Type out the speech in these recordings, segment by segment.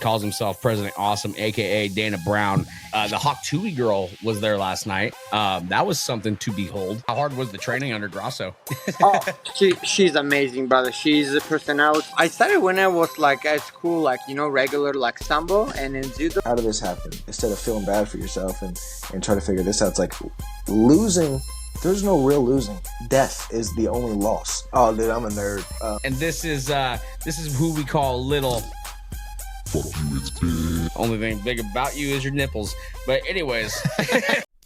calls himself President Awesome, aka Dana Brown. The Hawk Tui girl was there last night. That was something to behold. How hard was the training under Grasso? Oh, she's amazing, brother. She's a personality. I started when I was like at school, like, you know, regular like sambo and in judo. How did this happen? Instead of feeling bad for yourself and try to figure this out, it's like losing. There's no real losing. Death is the only loss. Oh, dude, I'm a nerd. And this is who we call little. Fuck you, it's big. Only thing big about you is your nipples. But anyways.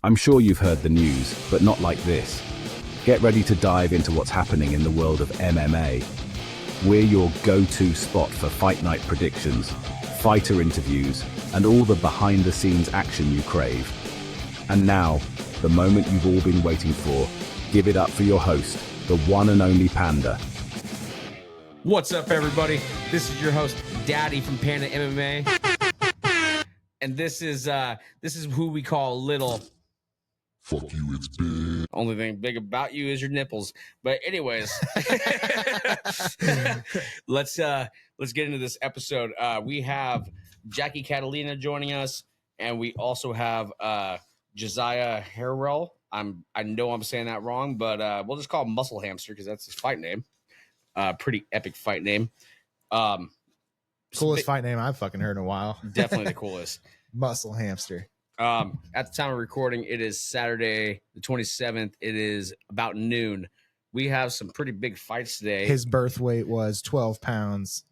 I'm sure you've heard the news, but not like this. Get ready to dive into what's happening in the world of MMA. We're your go-to spot for fight night predictions, fighter interviews, and all the behind-the-scenes action you crave. And now, the moment you've all been waiting for. Give it up for your host, the one and only Panda. What's up, everybody? This is your host, Daddy from Panda MMA. And this is who we call little. Fuck you, it's big. Only thing big about you is your nipples. But anyways, let's get into this episode. We have Jackie Catalina joining us, and we also have Josiah Harrell. I know I'm saying that wrong, but we'll just call him Muscle Hamster because that's his fight name. Pretty epic fight name. Coolest fight name I've fucking heard in a while. Definitely the coolest. Muscle Hamster. At the time of recording, it is Saturday, the 27th. It is about noon. We have some pretty big fights today. His birth weight was 12 pounds.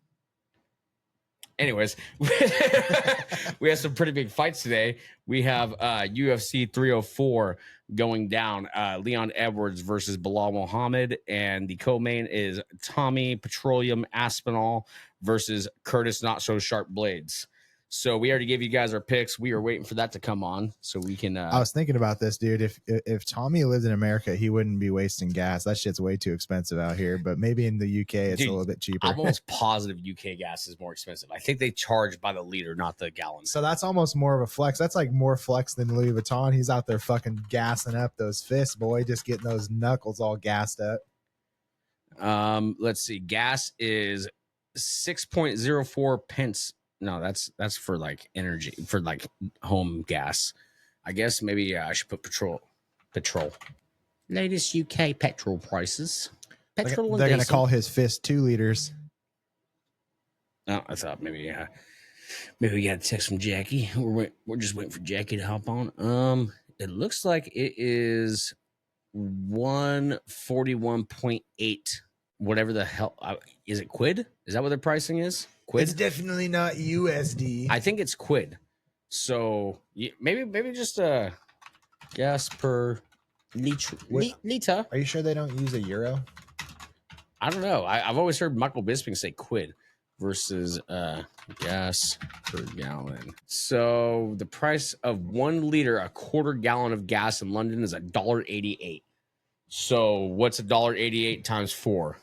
Anyways, we have some pretty big fights today. We have UFC 304 going down. Leon Edwards versus Belal Muhammad. And the co-main is Tommy Petroleum Aspinall versus Curtis Not So Sharp Blaydes. So we already gave you guys our picks. We are waiting for that to come on so we can. I was thinking about this, dude. If Tommy lived in America, he wouldn't be wasting gas. That shit's way too expensive out here. But maybe in the UK, it's a little bit cheaper. I'm almost positive UK gas is more expensive. I think they charge by the liter, not the gallon. So that's almost more of a flex. That's like more flex than Louis Vuitton. He's out there fucking gassing up those fists, boy, just getting those knuckles all gassed up. Let's see. Gas is 6.04 pence. No, that's for like energy, for like home gas. I guess maybe I should put petrol. Latest UK petrol prices. Petrol. They're gonna call his fist 2 liters. Oh, I thought maybe we got a text from Jackie. We're just waiting for Jackie to hop on. It looks like it is 141.8. Whatever the hell is it? Quid? Is that what their pricing is? Quid? It's definitely not USD. I think it's quid. So maybe just gas per liter. Are you sure they don't use a euro? I don't know. I've always heard Michael Bisping say quid versus gas per gallon. So the price of 1 liter, a quarter gallon of gas in London is $1.88. So what's $1.88 times 4?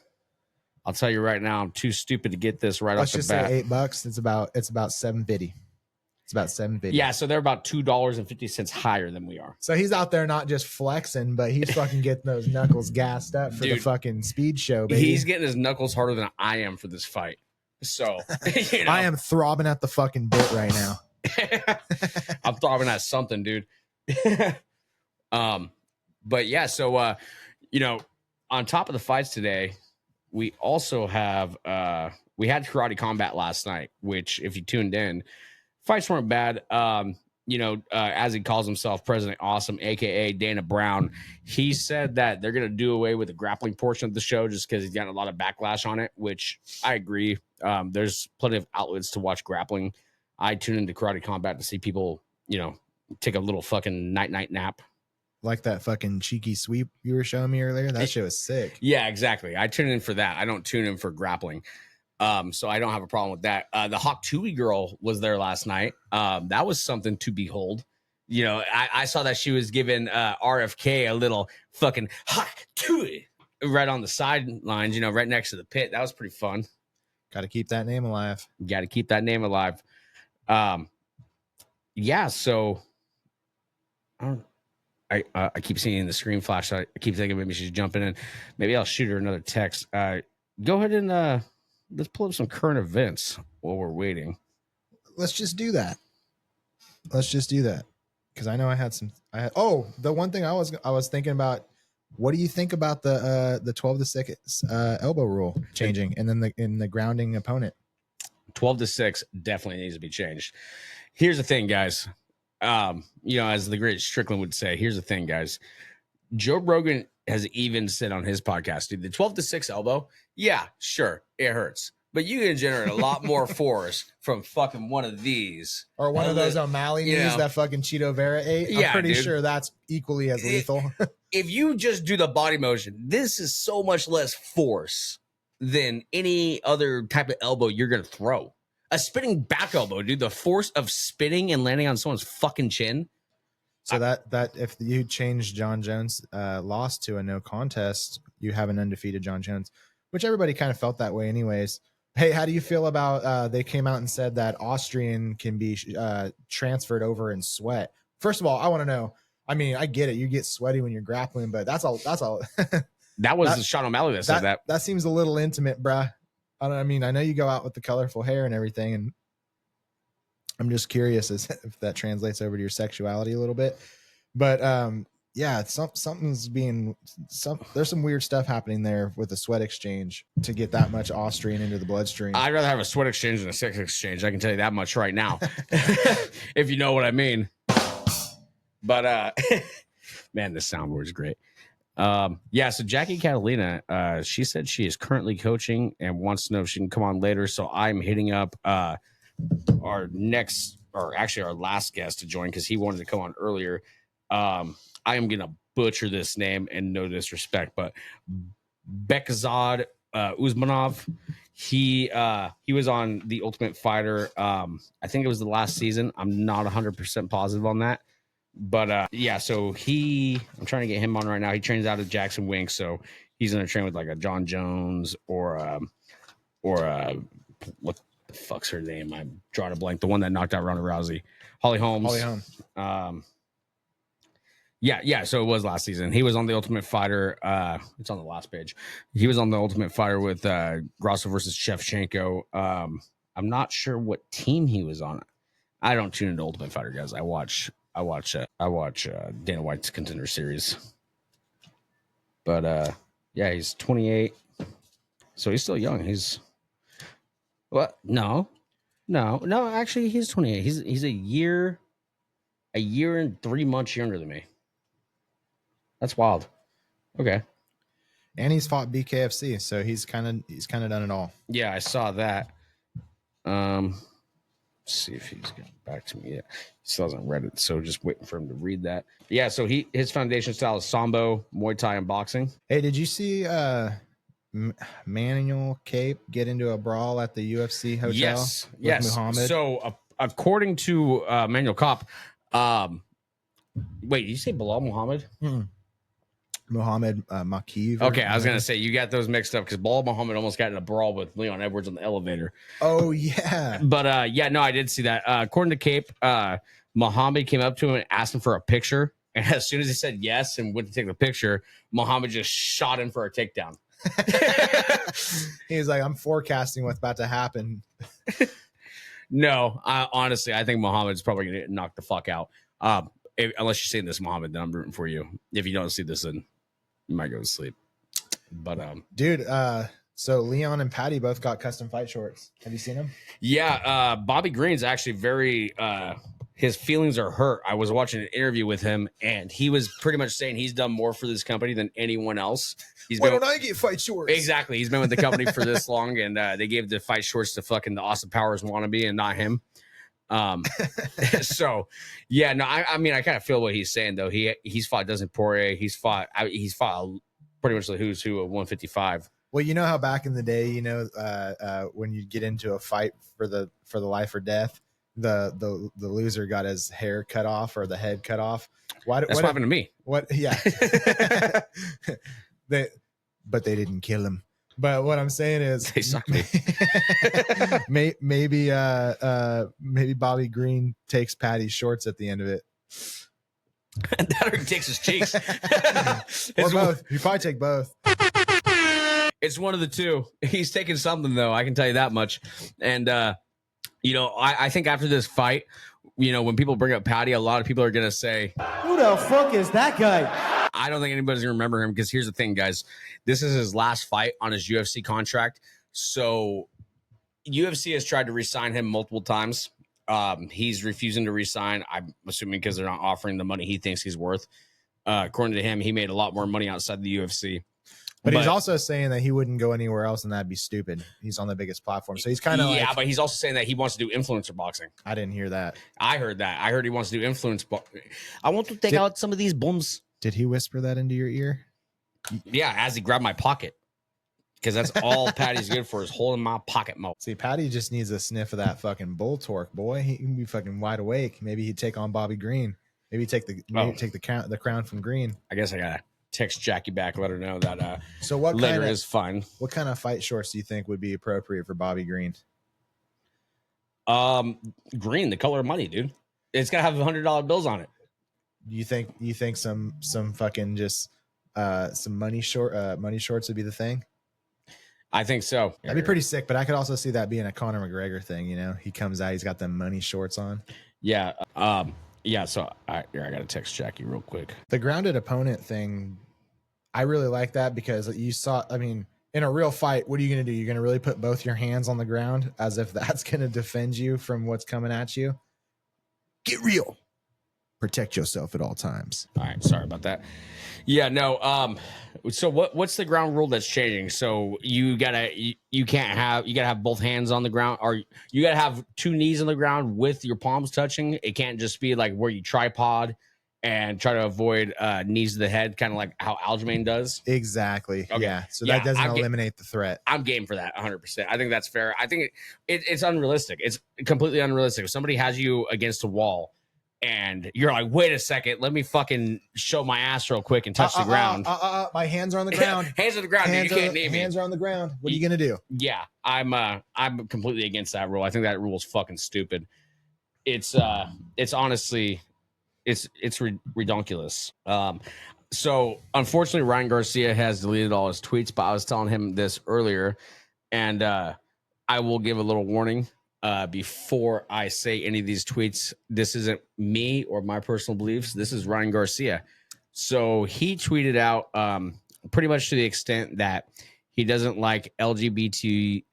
I'll tell you right now, I'm too stupid to get this right off the bat. Let's just say $8. It's about $7.50. It's about $7.50. Yeah, so they're about $2.50 higher than we are. So he's out there not just flexing, but he's fucking getting those knuckles gassed up for the fucking speed show, baby. He's getting his knuckles harder than I am for this fight. So you know. I am throbbing at the fucking bit right now. I'm throbbing at something, dude. But yeah, so on top of the fights today, we also have we had karate combat last night, which if you tuned in, fights weren't bad. As he calls himself President Awesome, aka Dana Brown, he said that they're gonna do away with the grappling portion of the show just because he's gotten a lot of backlash on it, which I agree. There's plenty of outlets to watch grappling. I tune into karate combat to see people, take a little fucking night nap. Like that fucking cheeky sweep you were showing me earlier. That shit was sick. Yeah, exactly. I tune in for that. I don't tune in for grappling. So I don't have a problem with that. The Hawk Tui girl was there last night. That was something to behold. I saw that she was giving RFK a little fucking Hawk Tui right on the sidelines, right next to the pit. That was pretty fun. Got to keep that name alive. Got to keep that name alive. Yeah, so I keep seeing the screen flash. I keep thinking maybe she's jumping in. Maybe I'll shoot her another text. Go ahead and let's pull up some current events while we're waiting. let's just do that. Let's just do that. Because I know I had the one thing I was thinking about, what do you think about the 12-6 elbow rule changing and then in the grounding opponent? 12-6 definitely needs to be changed. Here's the thing, guys. As the great Strickland would say, here's the thing, guys. Joe Rogan has even said on his podcast, dude, the 12-6 elbow, yeah, sure, it hurts. But you can generate a lot more force from fucking one of these. Or one of those O'Malley knees that fucking Cheeto Vera ate. I'm pretty sure that's equally as lethal. If you just do the body motion, this is so much less force than any other type of elbow you're going to throw. A spinning back elbow, dude, the force of spinning and landing on someone's fucking chin. So that if you change John Jones' loss to a no contest, you have an undefeated John Jones, which everybody kind of felt that way anyways. Hey, how do you feel about they came out and said that Austrian can be transferred over in sweat? First of all, I want to know. I mean, I get it. You get sweaty when you're grappling, but that's all. That was Sean O'Malley that said that. That seems a little intimate, bruh. I mean, I know you go out with the colorful hair and everything, and I'm just curious if that translates over to your sexuality a little bit. But yeah, there's some weird stuff happening there with the sweat exchange to get that much Austrian into the bloodstream. I'd rather have a sweat exchange than a sex exchange. I can tell you that much right now, if you know what I mean. But man, this soundboard is great. So Jackie Catalina, she said she is currently coaching and wants to know if she can come on later. So I'm hitting up our last guest to join because he wanted to come on earlier. I am gonna butcher this name and no disrespect, but Bekhzod Usmonov. He was on The Ultimate Fighter. I think it was the last season. I'm not 100% positive on that. But so I'm trying to get him on right now. He trains out of Jackson Wink, so he's gonna train with like a John Jones or what the fuck's her name? I'm drawing a blank. The one that knocked out Ronda Rousey, Holly Holmes. So it was last season. He was on The Ultimate Fighter. It's on the last page. He was on The Ultimate Fighter with Grasso versus Shevchenko. I'm not sure what team he was on. I don't tune into Ultimate Fighter, guys. I watch Dana White's Contender Series. But he's 28, so he's still young. He's what? No. Actually, he's 28. He's a year and 3 months younger than me. That's wild. Okay. And he's fought BKFC, so he's kind of done it all. Yeah, I saw that. See if he's getting back to me yet. He still hasn't read it, so just waiting for him to read that. Yeah, so his foundation style is Sambo, Muay Thai, and boxing. Hey, did you see Manuel Cape get into a brawl at the UFC hotel? Yes. Muhammad? So according to Manuel Kopp, wait, did you say Belal Muhammad? Muhammad Makiv. Okay, I was gonna say you got those mixed up because Belal Muhammad almost got in a brawl with Leon Edwards on the elevator. Oh yeah, but I did see that. According to Cape, Muhammad came up to him and asked him for a picture, and as soon as he said yes and went to take the picture, Muhammad just shot him for a takedown. He's like, I'm forecasting what's about to happen. No, honestly, I think Muhammad's probably gonna get knocked the fuck out. Unless you're seeing this, Muhammad, then I'm rooting for you. If you don't see this, then you might go to sleep. But dude, so Leon and Patty both got custom fight shorts. Have you seen them? Yeah, Bobby Green's actually very his feelings are hurt. I was watching an interview with him, and he was pretty much saying he's done more for this company than anyone else. Why don't I get fight shorts? Exactly. He's been with the company for this long, and they gave the fight shorts to fucking the Austin Powers wannabe and not him. So yeah, no, I mean, I kind of feel what he's saying though. He's fought Dustin Poirier. He's fought pretty much the who's who of 155. Well, you know how back in the day, when you get into a fight for the life or death, the loser got his hair cut off or the head cut off. What happened to me? What? Yeah. But they didn't kill him. But what I'm saying is, they suck me. maybe Bobby Green takes Patty's shorts at the end of it. That or he takes his cheeks. Or both. You probably take both. It's one of the two. He's taking something though. I can tell you that much. And You know, I think after this fight, you know, when people bring up Patty, a lot of people are going to say, who the fuck is that guy? I don't think anybody's going to remember him because here's the thing, guys. This is his last fight on his UFC contract. So UFC has tried to re-sign him multiple times. He's refusing to re-sign. I'm assuming because they're not offering the money he thinks he's worth. According to him, he made a lot more money outside the UFC. But he's also saying that he wouldn't go anywhere else, and that'd be stupid. He's on the biggest platform, so he's kind of but he's also saying that he wants to do influencer boxing. I didn't hear that. I heard that. I heard he wants to do influence. I want to take out some of these bums. Did he whisper that into your ear? Yeah, as he grabbed my pocket, because that's all Patty's good for is holding my pocket mo. See, Patty just needs a sniff of that fucking bull torque, boy. He can be fucking wide awake. Maybe he'd take on Bobby Green. Maybe take the crown from Green. I guess I gotta text Jackie back, let her know that so what later is fun. What kind of fight shorts do you think would be appropriate for Bobby Green? Green, the color of money, dude. It's gotta have $100 bills on it. You think some fucking just some money shorts would be the thing? I think so. That'd be pretty sick, but I could also see that being a Conor McGregor thing. You know, he comes out, he's got them money shorts on. Yeah. Yeah. So I gotta text Jackie real quick. The grounded opponent thing, I really like that because you saw. I mean, in a real fight, what are you gonna do? You're gonna really put both your hands on the ground as if that's gonna defend you from what's coming at you. Get real. Protect yourself at all times. All right, sorry about that. Yeah, no. So what's the ground rule that's changing? So you gotta have both hands on the ground, or you gotta have two knees on the ground with your palms touching. It can't just be like where you tripod and try to avoid knees to the head, kind of like how Aljamain does. Exactly. Okay. Yeah. So that doesn't eliminate the threat. I'm game for that 100%. I think that's fair. I think it's unrealistic. It's completely unrealistic. If somebody has you against a wall and you're like, wait a second, let me fucking show my ass real quick and touch the ground. My hands are on the ground. Hands on the ground. Hands, dude, you can't name hands are on the ground. What are you gonna do? Yeah, I'm completely against that rule. I think that rule is fucking stupid. It's honestly, it's redonkulous. So unfortunately, Ryan Garcia has deleted all his tweets, but I was telling him this earlier, and I will give a little warning. Before I say any of these tweets, this isn't me or my personal beliefs. This is Ryan Garcia. So he tweeted out pretty much to the extent that he doesn't like LGBTQ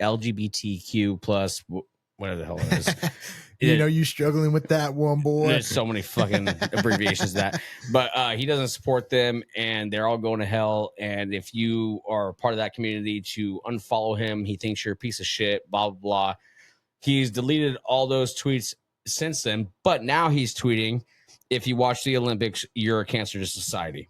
plus whatever the hell it is. You struggling with that one, boy. There's so many fucking abbreviations that, but he doesn't support them, and they're all going to hell. And if you are part of that community, to unfollow him. He thinks you're a piece of shit. Blah blah blah. He's deleted all those tweets since then, but now he's tweeting, if you watch the Olympics, you're a cancer to society.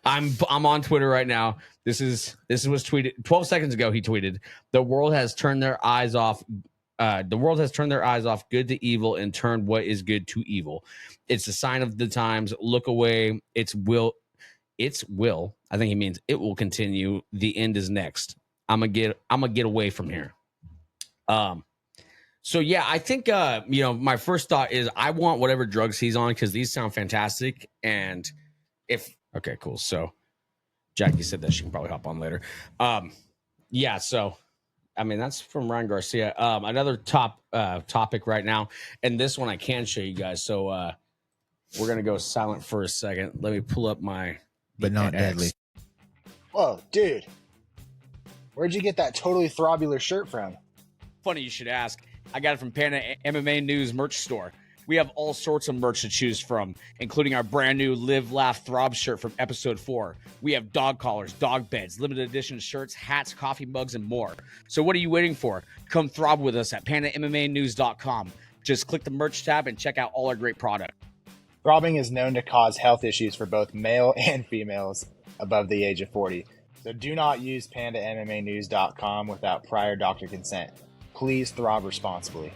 I'm on Twitter right now. This was tweeted 12 seconds ago. He tweeted, the world has turned their eyes off good to evil and turned what is good to evil. It's a sign of the times. Look away. It's will. I think he means it will continue. The end is next. I'm gonna get away from here. So yeah, I think, my first thought is I want whatever drugs he's on, because these sound fantastic. And okay, cool. So Jackie said that she can probably hop on later. Yeah. So, I mean, that's from Ryan Garcia. Another topic right now. And this one I can show you guys. So, we're going to go silent for a second. Let me pull up but not deadly. Whoa, dude. Where'd you get that totally throbular shirt from? Funny you should ask. I got it from PandaMMANews merch store. We have all sorts of merch to choose from, including our brand new Live, Laugh, Throb shirt from episode 4. We have dog collars, dog beds, limited edition shirts, hats, coffee mugs, and more. So what are you waiting for? Come throb with us at PandaMMAnews.com. Just click the merch tab and check out all our great product. Throbbing is known to cause health issues for both male and females above the age of 40. So do not use PandaMMAnews.com without prior doctor consent. Please throb responsibly.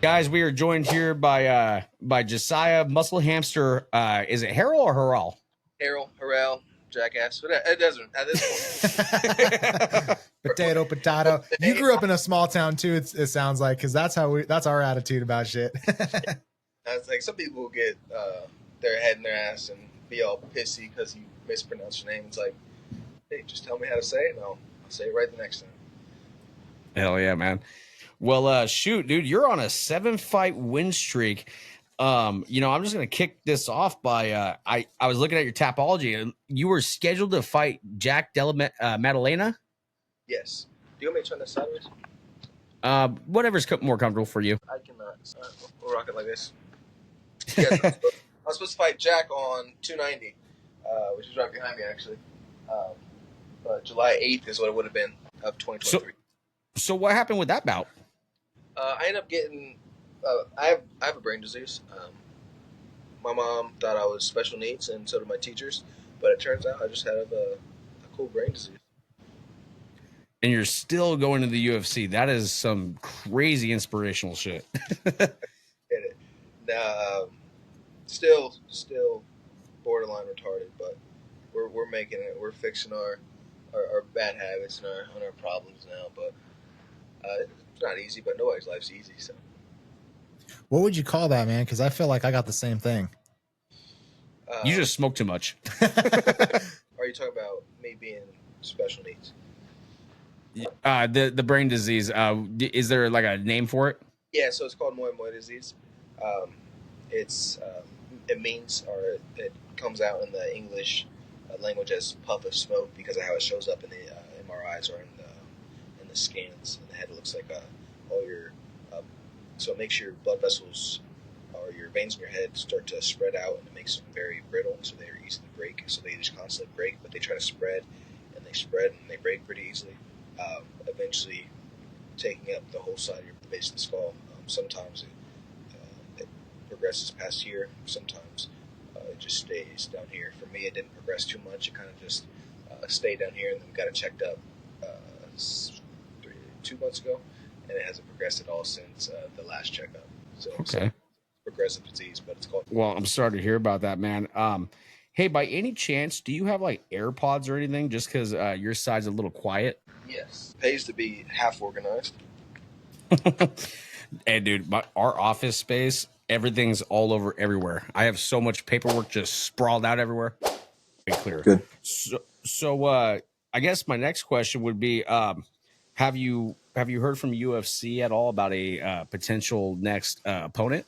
Guys, we are joined here by Josiah Muscle Hamster. Is it Harrell or Harrell? Harrell, jackass. It doesn't at this point. Potato. You grew up in a small town too. It sounds like, because that's our attitude about shit. It's like some people get their head in their ass and be all pissy because you mispronounce your name. It's like, hey, just tell me how to say it, and I'll say it right the next time. Hell yeah, man. Well, shoot, dude, you're on a 7-fight win streak. I'm just gonna kick this off by I was looking at your Tapology, and you were scheduled to fight Jack Della Maddalena. Yes. Do you want me to turn this sideways? Whatever's more comfortable for you. I cannot. We'll rock it like this. Yes, I was supposed to fight Jack on 290, which is right behind me, actually. But July 8th is what it would have been of 2023. So what happened with that bout? I ended up getting. I have a brain disease. My mom thought I was special needs, and so did my teachers. But it turns out I just have a cool brain disease. And you're still going to the UFC. That is some crazy inspirational shit. Get it? Still borderline retarded, but we're making it. We're fixing our bad habits and our problems now. But it's not easy. But nobody's life's easy. So. What would you call that, man? Because I feel like I got the same thing. You just smoke too much. Are you talking about me being special needs? The brain disease. Is there like a name for it? Yeah, so it's called Moi disease. It means, or it comes out in the English language as puff of smoke because of how it shows up in the MRIs or in the scans. In the head, it looks like all your. So it makes your blood vessels or your veins in your head start to spread out, and it makes them very brittle, so they're easy to break. So they just constantly break, but they try to spread, and they break pretty easily. Eventually taking up the whole side of your base of the skull. Sometimes it progresses past here. Sometimes it just stays down here. For me, it didn't progress too much. It kind of just stayed down here, and then got it checked up 2 months ago, and it hasn't progressed at all since the last checkup. So okay, it's progressive disease, but it's called. Well, I'm sorry to hear about that, man. Hey, by any chance, do you have like AirPods or anything? Just because your side's a little quiet. Yes, pays to be half organized. Hey, dude, our office space, everything's all over everywhere. I have so much paperwork just sprawled out everywhere. Be clear. Good. So I guess my next question would be, have you heard from UFC at all about a potential next opponent?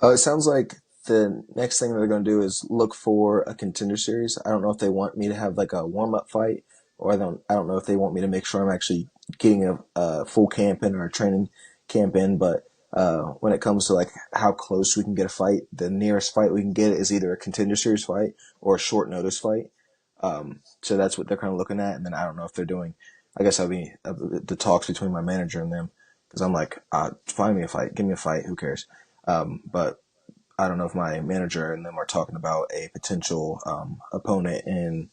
It sounds like the next thing they're going to do is look for a contender series. I don't know if they want me to have like a warm-up fight, or I don't know if they want me to make sure I'm actually getting a full camp in or a training camp in. But when it comes to like how close we can get a fight, the nearest fight we can get is either a contender series fight or a short notice fight. So that's what they're kind of looking at. And then I don't know if they're doing, I guess that'll be the talks between my manager and them, because I'm like, find me a fight, give me a fight, who cares? But I don't know if my manager and them are talking about a potential opponent in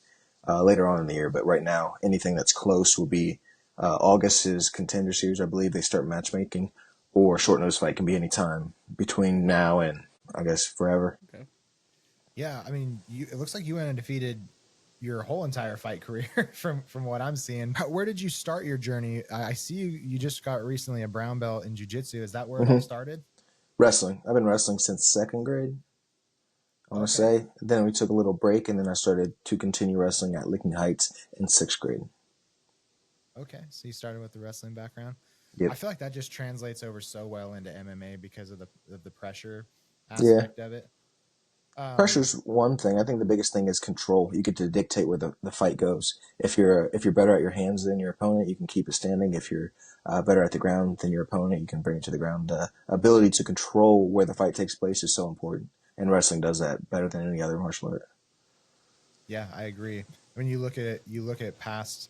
later on in the year. But right now, anything that's close will be August is contender series. I believe they start matchmaking, or short notice fight can be any time between now and I guess forever. Okay. Yeah, I mean, it looks like you went undefeated your whole entire fight career from what I'm seeing. Where did you start your journey? I see you just got recently a brown belt in jiu-jitsu. Is that where it all started? Wrestling. I've been wrestling since second grade, I want to say. Then we took a little break, and then I started to continue wrestling at Licking Heights in sixth grade. Okay, so you started with the wrestling background. Yep. I feel like that just translates over so well into MMA because of the pressure aspect of it. Pressure's one thing. I think the biggest thing is control. You get to dictate where the fight goes. If you're better at your hands than your opponent, you can keep it standing. If you're better at the ground than your opponent, you can bring it to the ground. Ability to control where the fight takes place is so important, and wrestling does that better than any other martial art. Yeah, I agree. When you look at past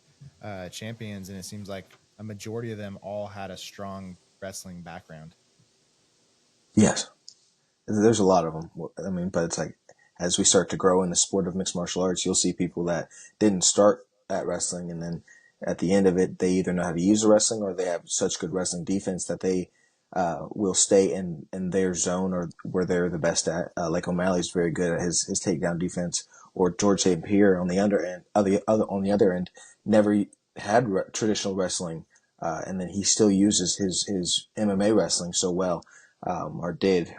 champions, and it seems like a majority of them all had a strong wrestling background. Yes. There's a lot of them. I mean, but it's like, as we start to grow in the sport of mixed martial arts, you'll see people that didn't start at wrestling, and then at the end of it, they either know how to use the wrestling, or they have such good wrestling defense that they will stay in their zone, or where they're the best at. Like O'Malley's very good at his takedown defense, or George St. Pierre on the other end never had traditional wrestling, and then he still uses his MMA wrestling so well, or did.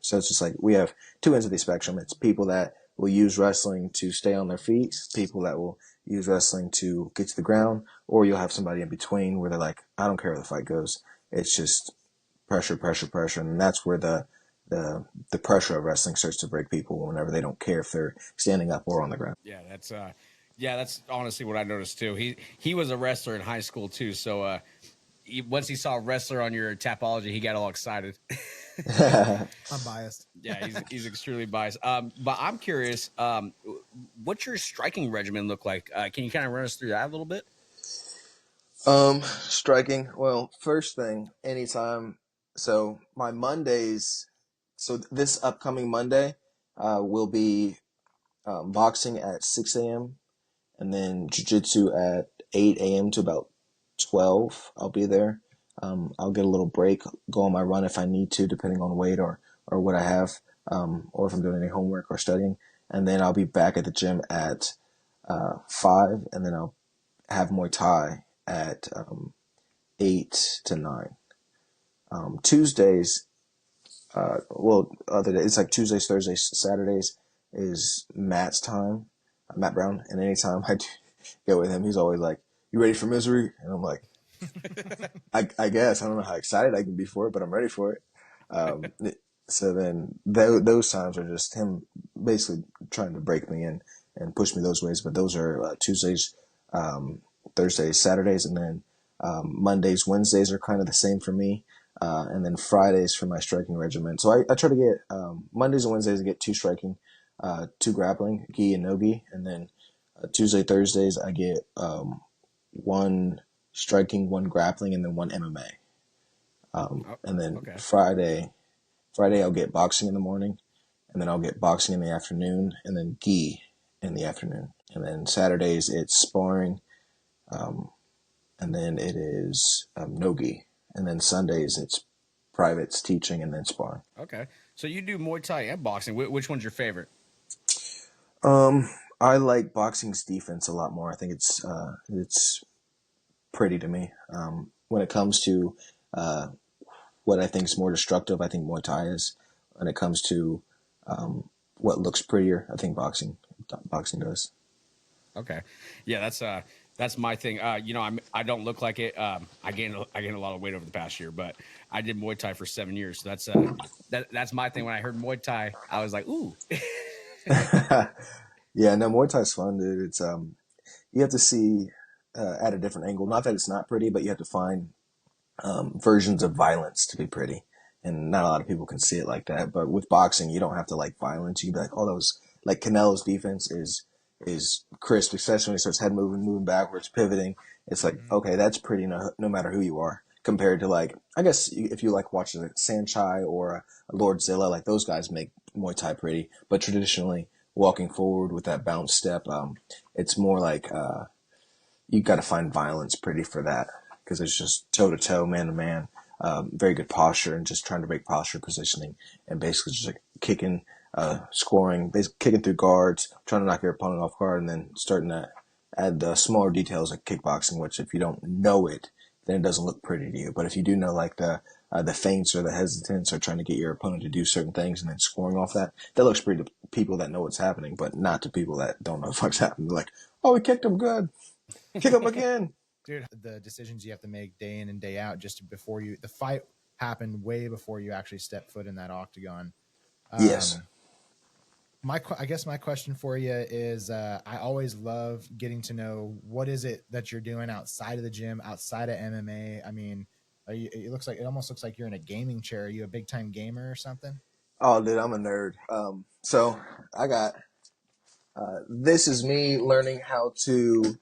So it's just like we have two ends of the spectrum. It's people that will use wrestling to stay on their feet, people that will use wrestling to get to the ground, or you'll have somebody in between where they're like, I don't care where the fight goes. it's just pressure, pressure, pressure, and that's where the pressure of wrestling starts to break people whenever they don't care if they're standing up or on the ground. Yeah, that's honestly what I noticed too. He was a wrestler in high school too, so once he saw a wrestler on your Tapology, he got all excited. I'm biased. Yeah, he's extremely biased. But I'm curious, what's your striking regimen look like? Can you kind of run us through that a little bit? Striking. Well, first thing, anytime. So my Mondays. So this upcoming Monday, will be boxing at 6 a.m. and then jiu-jitsu at 8 a.m. to about 12. I'll be there. I'll get a little break, go on my run if I need to, depending on weight or what I have, or if I'm doing any homework or studying. And then I'll be back at the gym at 5, and then I'll have Muay Thai at 8 to 9. Tuesdays, other days, it's like Tuesdays, Thursdays, Saturdays is Matt's time, Matt Brown. And anytime I get with him, he's always like, "You ready for misery?" And I'm like, I guess. I don't know how excited I can be for it, but I'm ready for it. So then those times are just him basically trying to break me in and push me those ways. But those are Tuesdays, Thursdays, Saturdays, and then Mondays, Wednesdays are kind of the same for me. And then Fridays for my striking regimen. So I try to get Mondays and Wednesdays I get 2 striking, 2 grappling, gi and no gi. And then Tuesday, Thursdays I get 1 striking, 1 grappling, and then 1 MMA. And then okay. Friday I'll get boxing in the morning, and then I'll get boxing in the afternoon, and then gi in the afternoon. And then Saturdays it's sparring, and then it is no gi. And then Sundays it's privates, teaching, and then sparring. Okay. So you do Muay Thai and boxing. Which one's your favorite? I like boxing's defense a lot more. I think it's pretty to me. When it comes to what I think is more destructive, I think Muay Thai is. When it comes to what looks prettier, I think boxing does. Okay. Yeah, that's my thing. I don't look like it. I gained a lot of weight over the past year, but I did Muay Thai for 7 years. So that's my thing. When I heard Muay Thai, I was like, ooh. Yeah, no, Muay Thai's fun, dude. It's you have to see at a different angle. Not that it's not pretty, but you have to find versions of violence to be pretty, and not a lot of people can see it like that. But with boxing, you don't have to like violence. You can be like, oh, that was like Canelo's defense is crisp, especially when he starts head moving backwards, pivoting. It's like, okay, that's pretty no matter who you are. Compared to like, I guess if you like watching a Sanchai or a Lordzilla, like those guys make Muay Thai pretty. But traditionally, walking forward with that bounce step, it's more like you got to find violence pretty for that, because it's just toe to toe, man to man, very good posture, and just trying to break posture positioning, and basically just like kicking, scoring, basically kicking through guards, trying to knock your opponent off guard, and then starting to add the smaller details like kickboxing, which if you don't know it, then it doesn't look pretty to you. But if you do know like the feints or the hesitance or trying to get your opponent to do certain things and then scoring off that looks pretty to people that know what's happening, but not to people that don't know what's happening. They're like, oh, we kicked him good. Kick him again. Dude, the decisions you have to make day in and day out just before the fight happened way before you actually step foot in that octagon. Yes. I guess my question for you is, I always love getting to know what is it that you're doing outside of the gym, outside of MMA. I mean, it almost looks like you're in a gaming chair. Are you a big time gamer or something? Oh, dude, I'm a nerd. So I got, this is me learning how to,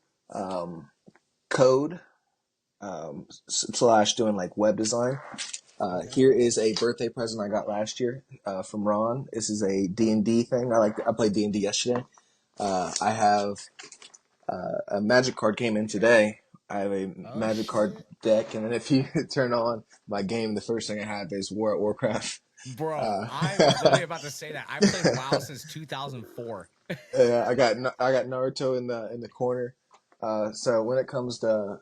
code, / doing like web design. Here is a birthday present I got last year, from Ron. This is a D&D thing. I played D&D yesterday. I have, a magic card came in today. I have a magic card deck, and then if you turn on my game, the first thing I have is War at Warcraft. Bro, I was literally about to say that. I played WoW since 2004. Yeah, I got Naruto in the corner. So when it comes to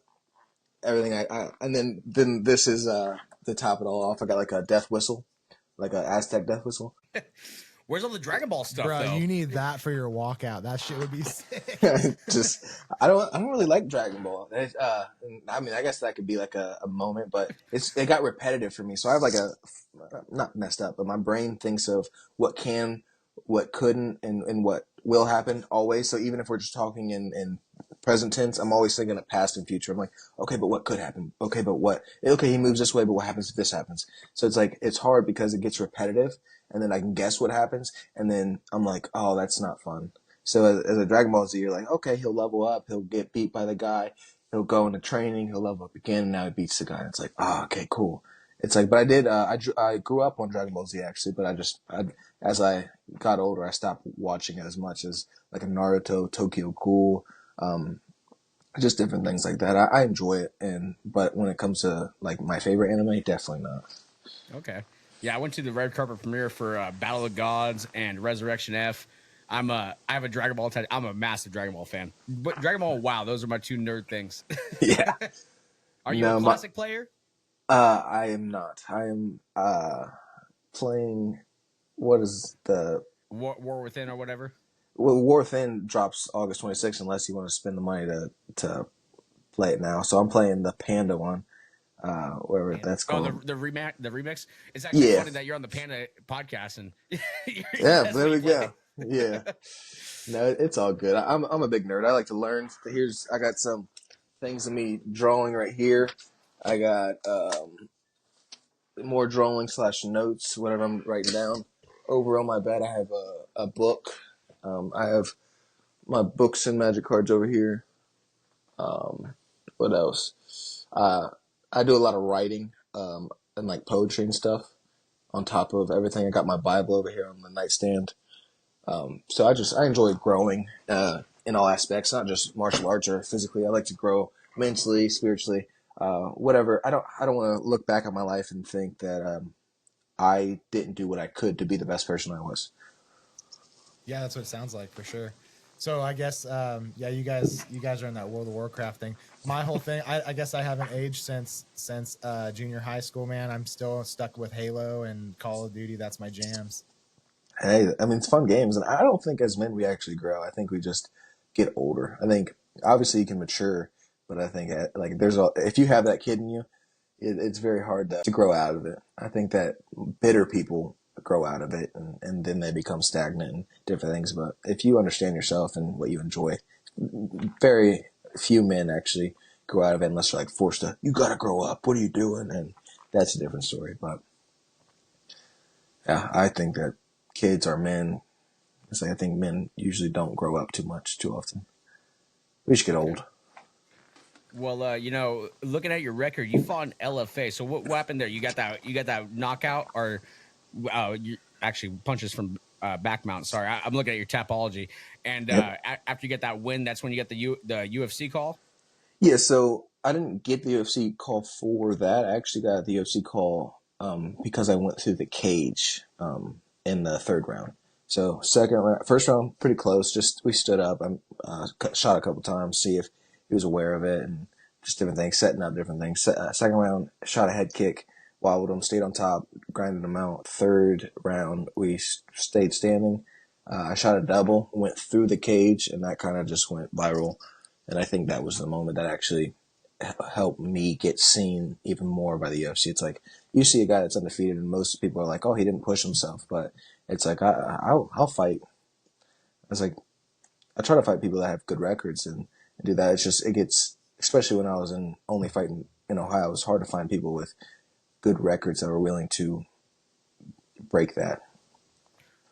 everything, and then this is to top it all off, I got like a death whistle, like an Aztec death whistle. Where's all the Dragon Ball stuff, Bro, though? you need that for your walkout. That shit would be sick. Just I don't really like Dragon Ball. I mean, I guess that could be like a moment, but it got repetitive for me. So I have like not messed up, but my brain thinks of what can, what couldn't, and what will happen always. So even if we're just talking in present tense, I'm always thinking of past and future. I'm like, okay, but what could happen? Okay, but what? Okay, he moves this way, but what happens if this happens? So it's like it's hard because it gets repetitive, and then I can guess what happens, and then I'm like, oh, that's not fun. So as a Dragon Ball Z, you're like, okay, he'll level up, he'll get beat by the guy, he'll go into training, he'll level up again, and now he beats the guy. And it's like, oh, okay, cool. It's like, but I grew up on Dragon Ball Z actually, but as I got older, I stopped watching it as much as like a Naruto, Tokyo Ghoul, just different things like that. I enjoy it, but when it comes to like my favorite anime, definitely not. Okay. Yeah, I went to the red carpet premiere for Battle of the Gods and Resurrection F. I have a Dragon Ball tattoo. I'm a massive Dragon Ball fan. But Dragon Ball, wow, those are my two nerd things. Yeah. Are you a classic player? I am not. I am playing. What is the War Within or whatever? Well, War Within drops August 26th, unless you want to spend the money to play it now. So I'm playing the Panda one, whatever that's called. Oh, the remix. It's actually funny that you're on the Panda podcast and yeah, there we go. Yeah, no, it's all good. I'm a big nerd. I like to learn. I got some things of me drawing right here. I got more drawing / notes, whatever I'm writing down. Over on my bed, I have a book. I have my books and magic cards over here. What else? I do a lot of writing and like poetry and stuff on top of everything. I got my Bible over here on the nightstand. So I enjoy growing in all aspects, not just martial arts or physically. I like to grow mentally, spiritually, whatever. I don't want to look back on my life and think that I didn't do what I could to be the best person I was. Yeah, that's what it sounds like for sure. So I guess, you guys are in that World of Warcraft thing. My whole thing, I guess I haven't aged since junior high school, man. I'm still stuck with Halo and Call of Duty. That's my jams. Hey, I mean, it's fun games, and I don't think as men we actually grow. I think we just get older. I think obviously you can mature, but I think like if you have that kid in you, it's very hard to grow out of it. I think that bitter people grow out of it, and then they become stagnant and different things. But if you understand yourself and what you enjoy, very few men actually grow out of it unless they're like forced to. You got to grow up. What are you doing? And that's a different story. But yeah, I think that kids are men. It's like I think men usually don't grow up too often. We should get old. Well, looking at your record, you fought in LFA. So what happened there? You got that knockout, or you actually punches from back mount. Sorry, I'm looking at your Tapology. And after you get that win, that's when you get the UFC call. Yeah, so I didn't get the UFC call for that. I actually got the UFC call because I went through the cage in the third round. So first round, pretty close. Just we stood up. I shot a couple times, see if he was aware of it, and just different things, setting up different things. Second round, shot a head kick, wobbled him, stayed on top, grinded him out. Third round, we stayed standing. I shot a double, went through the cage, and that kind of just went viral. And I think that was the moment that actually helped me get seen even more by the UFC. It's like you see a guy that's undefeated, and most people are like, "Oh, he didn't push himself," but it's like I'll fight. It's like I try to fight people that have good records and do that. It's just it gets, especially when I was only fighting in Ohio, it was hard to find people with good records that were willing to break that.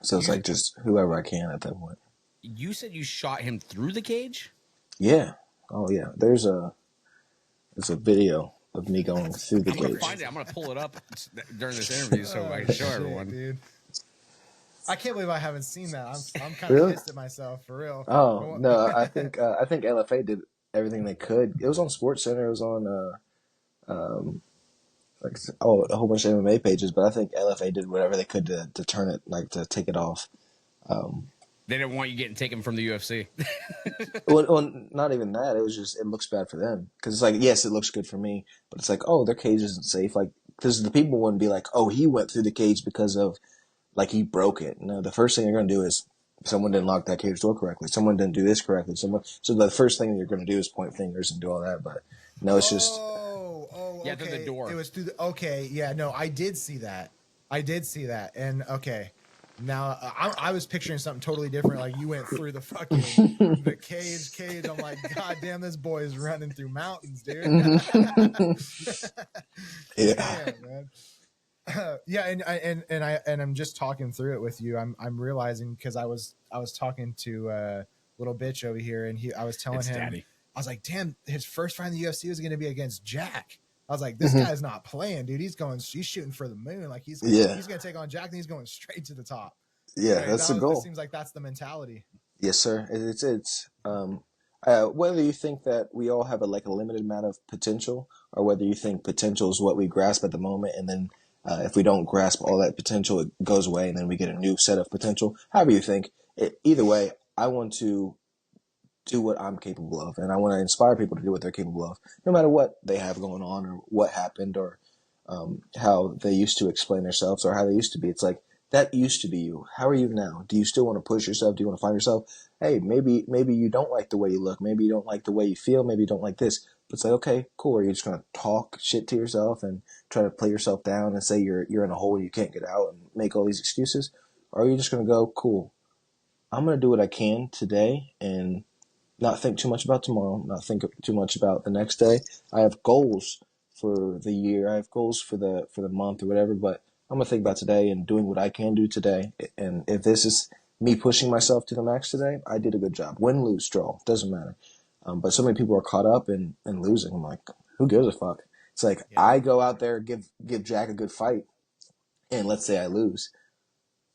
So it's like just whoever I can at that point. You said you shot him through the cage? Yeah. Oh yeah. There's a video of me going through the I'm cage. gonna find it. I'm gonna pull it up during this interview so I can show everyone. Dude. I can't believe I haven't seen that. I'm kind of Really? pissed at myself for real. Oh no, I think LFA did everything they could. It was on SportsCenter. It was on a whole bunch of MMA pages, but I think LFA did whatever they could to turn it, like to take it off. They didn't want you getting taken from the UFC. well, not even that. It was just it looks bad for them because it's like yes, it looks good for me, but it's like their cage isn't safe. Like because the people wouldn't be like, oh, he went through the cage because of like he broke it. No, the first thing you're going to do is someone didn't lock that cage door correctly. Someone didn't do this correctly. So the first thing you're going to do is point fingers and do all that. But no, it's just Yeah, through the door. It was through the okay. Yeah, no, I did see that. And okay. Now I was picturing something totally different. Like you went through the fucking the cage. I'm like, God damn, this boy is running through mountains, dude. yeah. Damn, man. Yeah, and I'm just talking through it with you. I'm realizing because I was talking to little bitch over here, and I was telling him, Daddy. I was like, damn, his first fight in the UFC was going to be against Jack. I was like, this guy's not playing, dude. He's shooting for the moon. Like he's going to take on Jack, and he's going straight to the top. Yeah, right? That's the goal. It seems like that's the mentality. Yes, sir. It's whether you think that we all have a limited amount of potential, or whether you think potential is what we grasp at the moment, and then if we don't grasp all that potential, it goes away, and then we get a new set of potential. However you think, either way, I want to do what I'm capable of, and I want to inspire people to do what they're capable of, no matter what they have going on or what happened or how they used to explain themselves or how they used to be. It's like, that used to be you. How are you now? Do you still want to push yourself? Do you want to find yourself? Hey, maybe you don't like the way you look. Maybe you don't like the way you feel. Maybe you don't like this. But it's like, okay, cool. Are you just going to talk shit to yourself and try to play yourself down and say you're in a hole you can't get out and make all these excuses? Or are you just going to go, cool, I'm going to do what I can today and not think too much about tomorrow, not think too much about the next day. I have goals for the year. I have goals for the month or whatever, but I'm going to think about today and doing what I can do today. And if this is me pushing myself to the max today, I did a good job. Win, lose, draw, doesn't matter. But so many people are caught up in losing. I'm like, who gives a fuck? It's like, I go out there, give Jack a good fight, and let's say I lose.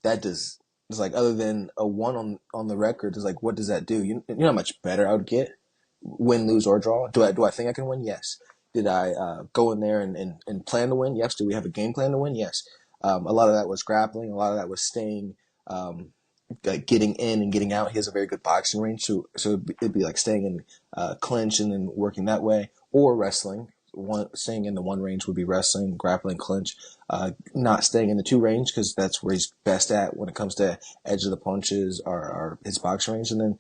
That does, it's like, other than a 1 on the record, is like, what does that do? You know how much better I would get? Win, lose, or draw? Do I think I can win? Yes. Did I go in there and plan to win? Yes. Do we have a game plan to win? Yes. A lot of that was grappling. A lot of that was staying, getting in and getting out. He has a very good boxing range, so it'd be like staying in clinch and then working that way, or wrestling. Staying in the 1 range would be wrestling, grappling, clinch. Not staying in the 2 range because that's where he's best at when it comes to edge of the punches or his boxing range. And then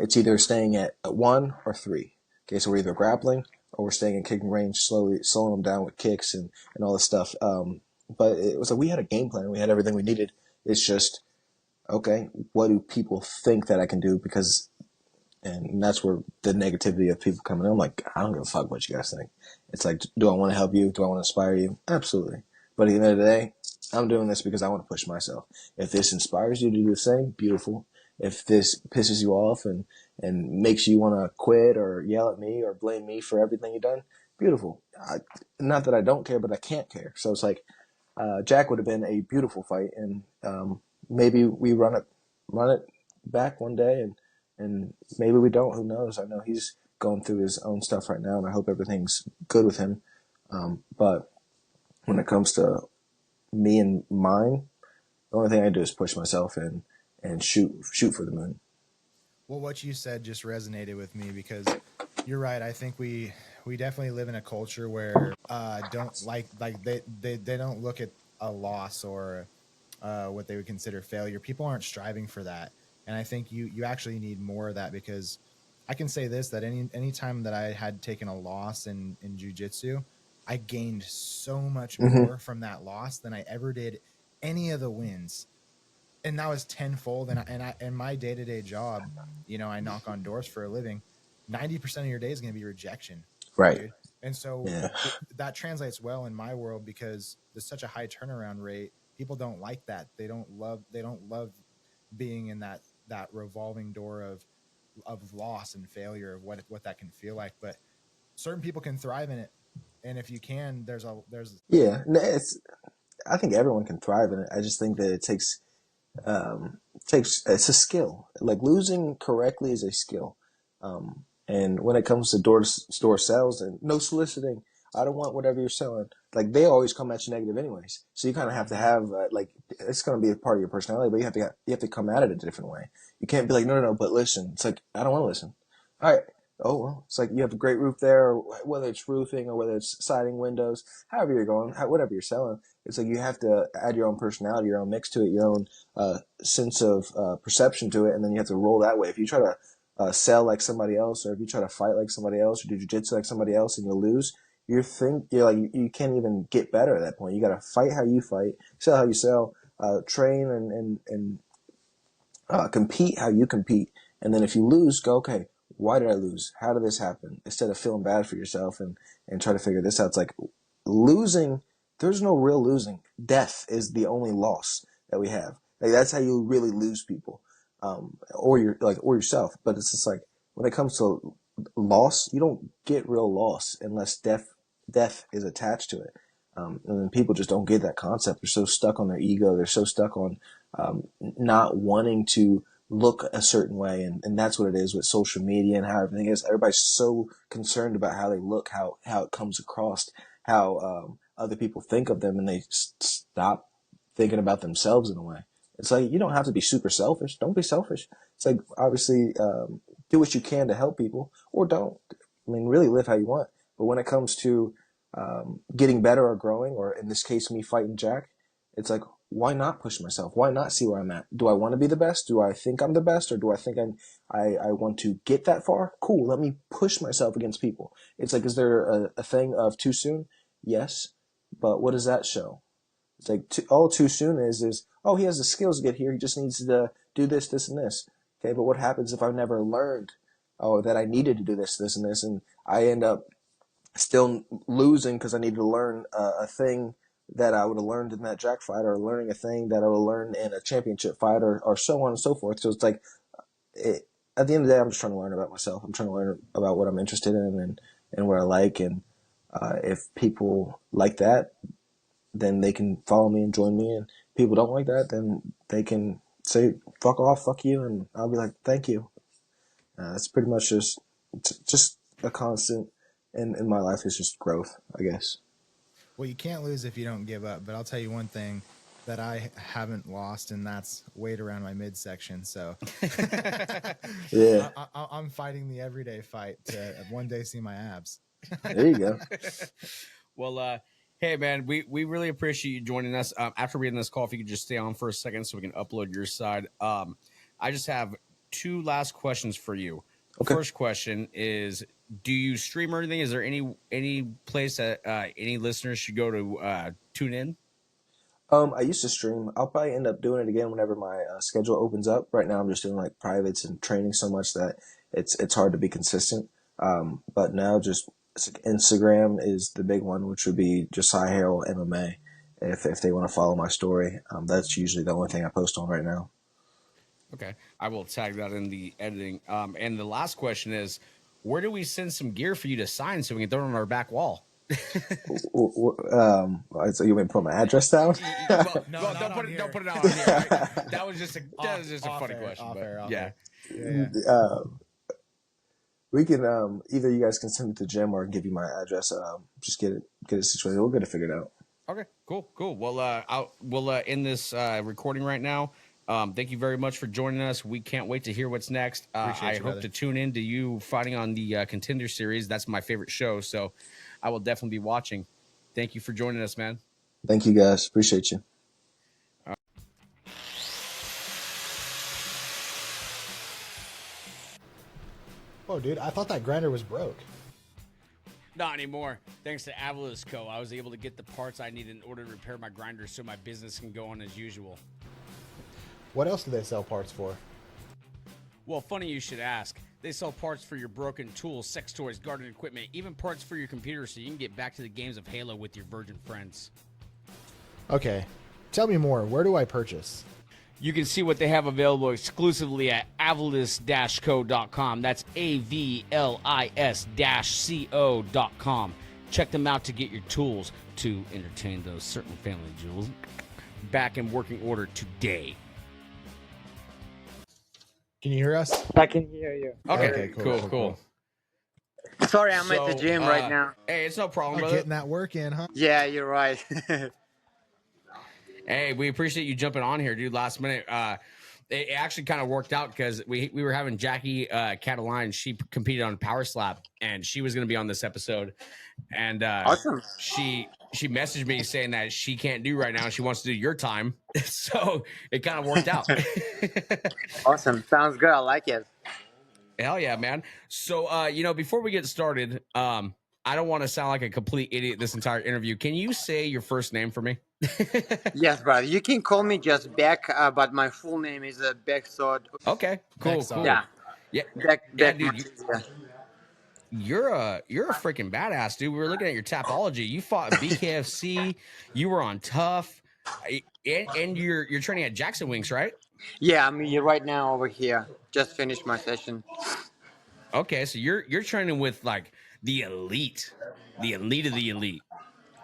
it's either staying at 1 or 3. Okay, so we're either grappling or we're staying in kicking range, slowing them down with kicks and all this stuff. But it was like we had a game plan. We had everything we needed. It's just, okay, what do people think that I can do? And that's where the negativity of people coming in. I'm like, I don't give a fuck what you guys think. It's like, do I want to help you? Do I want to inspire you? Absolutely. But at the end of the day, I'm doing this because I want to push myself. If this inspires you to do the same, beautiful. If this pisses you off and makes you want to quit or yell at me or blame me for everything you've done, beautiful. Not that I don't care, but I can't care. So it's like, Jack would have been a beautiful fight, and maybe we run it back one day, and maybe we don't. Who knows? I know he's going through his own stuff right now, and I hope everything's good with him. But when it comes to me and mine, the only thing I do is push myself and shoot for the moon. Well, what you said just resonated with me because you're right. I think we definitely live in a culture where don't like they don't look at a loss or what they would consider failure. People aren't striving for that, and I think you actually need more of that, because I can say this, that any time that I had taken a loss in jiu-jitsu, I gained so much more from that loss than I ever did any of the wins. And that was tenfold. And in my day-to-day job, I knock on doors for a living. 90% of your day is going to be rejection. Right. Dude. And so that translates well in my world because there's such a high turnaround rate. People don't like that. They don't love being in that revolving door of loss and failure, of what that can feel like. But certain people can thrive in it. And if you can, I think everyone can thrive in it. I just think that it takes it's a skill. Like, losing correctly is a skill. And when it comes to door-to-store sales and no soliciting, I don't want whatever you're selling. Like, they always come at you negative anyways. So you kind of have to have it's going to be a part of your personality, but you have to come at it a different way. You can't be like, no, but listen. It's like, I don't want to listen. All right. Oh, well, it's like you have a great roof there, or whether it's roofing or whether it's siding, windows, however you're going, whatever you're selling. It's like you have to add your own personality, your own mix to it, your own sense of perception to it, and then you have to roll that way. If you try to sell like somebody else, or if you try to fight like somebody else, or do jiu-jitsu like somebody else, and you lose, you're like you can't even get better at that point. You got to fight how you fight, sell how you sell, train and compete how you compete. And then if you lose, go, okay, why did I lose? How did this happen? Instead of feeling bad for yourself and try to figure this out. It's like losing, there's no real losing. Death is the only loss that we have. Like that's how you really lose people, or yourself. But it's just like when it comes to loss, you don't get real loss unless death is attached to it. And then people just don't get that concept. They're so stuck on their ego. They're so stuck on not wanting to look a certain way, and that's what it is with social media and how everything is. Everybody's so concerned about how they look, how it comes across, how other people think of them, and they stop thinking about themselves in a way. It's like you don't have to be super selfish. Don't be selfish. It's like obviously do what you can to help people, or don't. I mean, really live how you want. But when it comes to getting better or growing, or in this case, me fighting Jack, it's like, why not push myself? Why not see where I'm at? Do I want to be the best? Do I think I'm the best? Or do I think I want to get that far? Cool. Let me push myself against people. It's like, is there a thing of too soon? Yes. But what does that show? It's like all too soon is, oh, he has the skills to get here. He just needs to do this, this, and this. Okay. But what happens if I've never learned, that I needed to do this, this, and this, and I end up still losing because I needed to learn a thing that I would have learned in that Jack fight, or learning a thing that I would have learned in a championship fight, or so on and so forth. So it's like, at the end of the day, I'm just trying to learn about myself. I'm trying to learn about what I'm interested in and what I like. And if people like that, then they can follow me and join me. And people don't like that, then they can say, fuck off, fuck you. And I'll be like, thank you. It's pretty much just a constant in my life is just growth, I guess. Well, you can't lose if you don't give up. But I'll tell you one thing that I haven't lost, and that's weight around my midsection. So yeah, I'm fighting the everyday fight to one day see my abs. There you go. Well, hey, man, we really appreciate you joining us. After we end this call, if you could just stay on for a second so we can upload your side. I just have two last questions for you. Okay. First question is, do you stream or anything? Is there any place that any listeners should go to tune in? I used to stream. I'll probably end up doing it again whenever my schedule opens up. Right now I'm just doing like privates and training so much that it's hard to be consistent. But now just Instagram is the big one, which would be Josiah Harrell MMA. If they want to follow my story, that's usually the only thing I post on right now. Okay, I will tag that in the editing. And the last question is, where do we send some gear for you to sign so we can throw it on our back wall? So you want me to put my address down? Don't put it out on here. Right? That was just a funny question. Yeah. We can either you guys can send it to Jim or give you my address. Just get it situated. We'll get it figured out. Okay, cool. Well, we'll end this recording right now. Thank you very much for joining us. We can't wait to hear what's next. I hope to tune in to you fighting on the Contender Series. That's my favorite show, so I will definitely be watching. Thank you for joining us, man. Thank you, guys. Appreciate you. Oh, dude, I thought that grinder was broke. Not anymore. Thanks to Avalos Co., I was able to get the parts I need in order to repair my grinder so my business can go on as usual. What else do they sell parts for? Well, funny you should ask. They sell parts for your broken tools, sex toys, garden equipment, even parts for your computer so you can get back to the games of Halo with your virgin friends. Okay, tell me more. Where do I purchase? You can see what they have available exclusively at avalis-co.com. That's AVLIS-CO.com. Check them out to get your tools to entertain those certain family jewels back in working order today. Can you hear us? I can hear you. Okay, cool. Sorry, I'm at the gym right now. Hey, it's no problem, brother. Getting that work in, huh? Yeah, you're right. Hey, we appreciate you jumping on here, dude. Last minute. It actually kind of worked out because we were having Jackie Cataline. She competed on Power Slap, and she was going to be on this episode. And awesome. She she messaged me saying that she can't do right now. She wants to do your time. So it kind of worked out. Awesome. Sounds good. I like it. Hell yeah, man. So, before we get started, I don't want to sound like a complete idiot this entire interview. Can you say your first name for me? Yes, brother. You can call me just Beck, but my full name is Bekhzod. Okay, cool, Bekhzod. cool. Yeah, Yeah, Beck dude, much easier. you're a freaking badass, dude. We were looking at your Tapology. You fought at BKFC. You were on Tough, and you're training at Jackson Wings, right? Yeah, I'm right now over here. Just finished my session. Okay, so you're training with like the elite of the elite.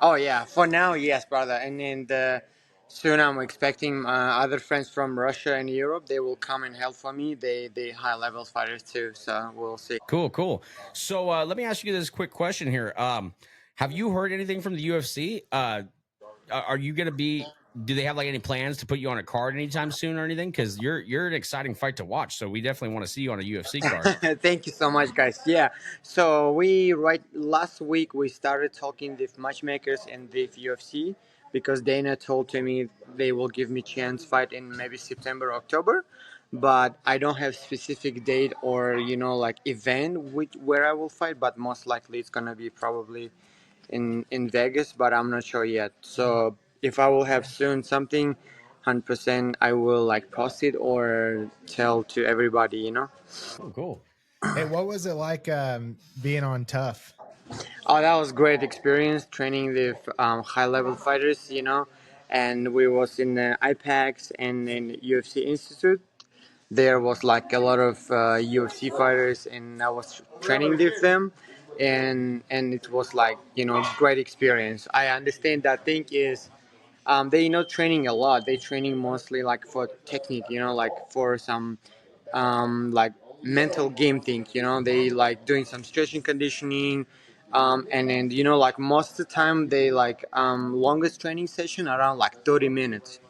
Oh yeah, for now, yes, brother. And then soon I'm expecting other friends from Russia and Europe. They will come and help for me. They high level fighters too. So we'll see. Cool. So let me ask you this quick question here. Have you heard anything from the UFC? Are you going to be? Do they have like any plans to put you on a card anytime soon or anything? Because you're an exciting fight to watch. So we definitely want to see you on a UFC card. Thank you so much, guys. Yeah. So last week we started talking with matchmakers and with UFC because Dana told to me they will give me chance fight in maybe September, October, but I don't have specific date or like event where I will fight. But most likely it's gonna be probably in Vegas, but I'm not sure yet. So if I will have soon something, 100% I will like post it or tell to everybody. Cool. Hey, what was it like being on Tough? Oh, that was great experience training with high level fighters. And we was in IPAX and in UFC Institute. There was like a lot of UFC fighters, and I was training with them, and it was like great experience. I understand that thing is they not training a lot. They training mostly like for technique, like for some like mental game thing. They like doing some stretching conditioning, and then like most of the time they like longest training session around like 30 minutes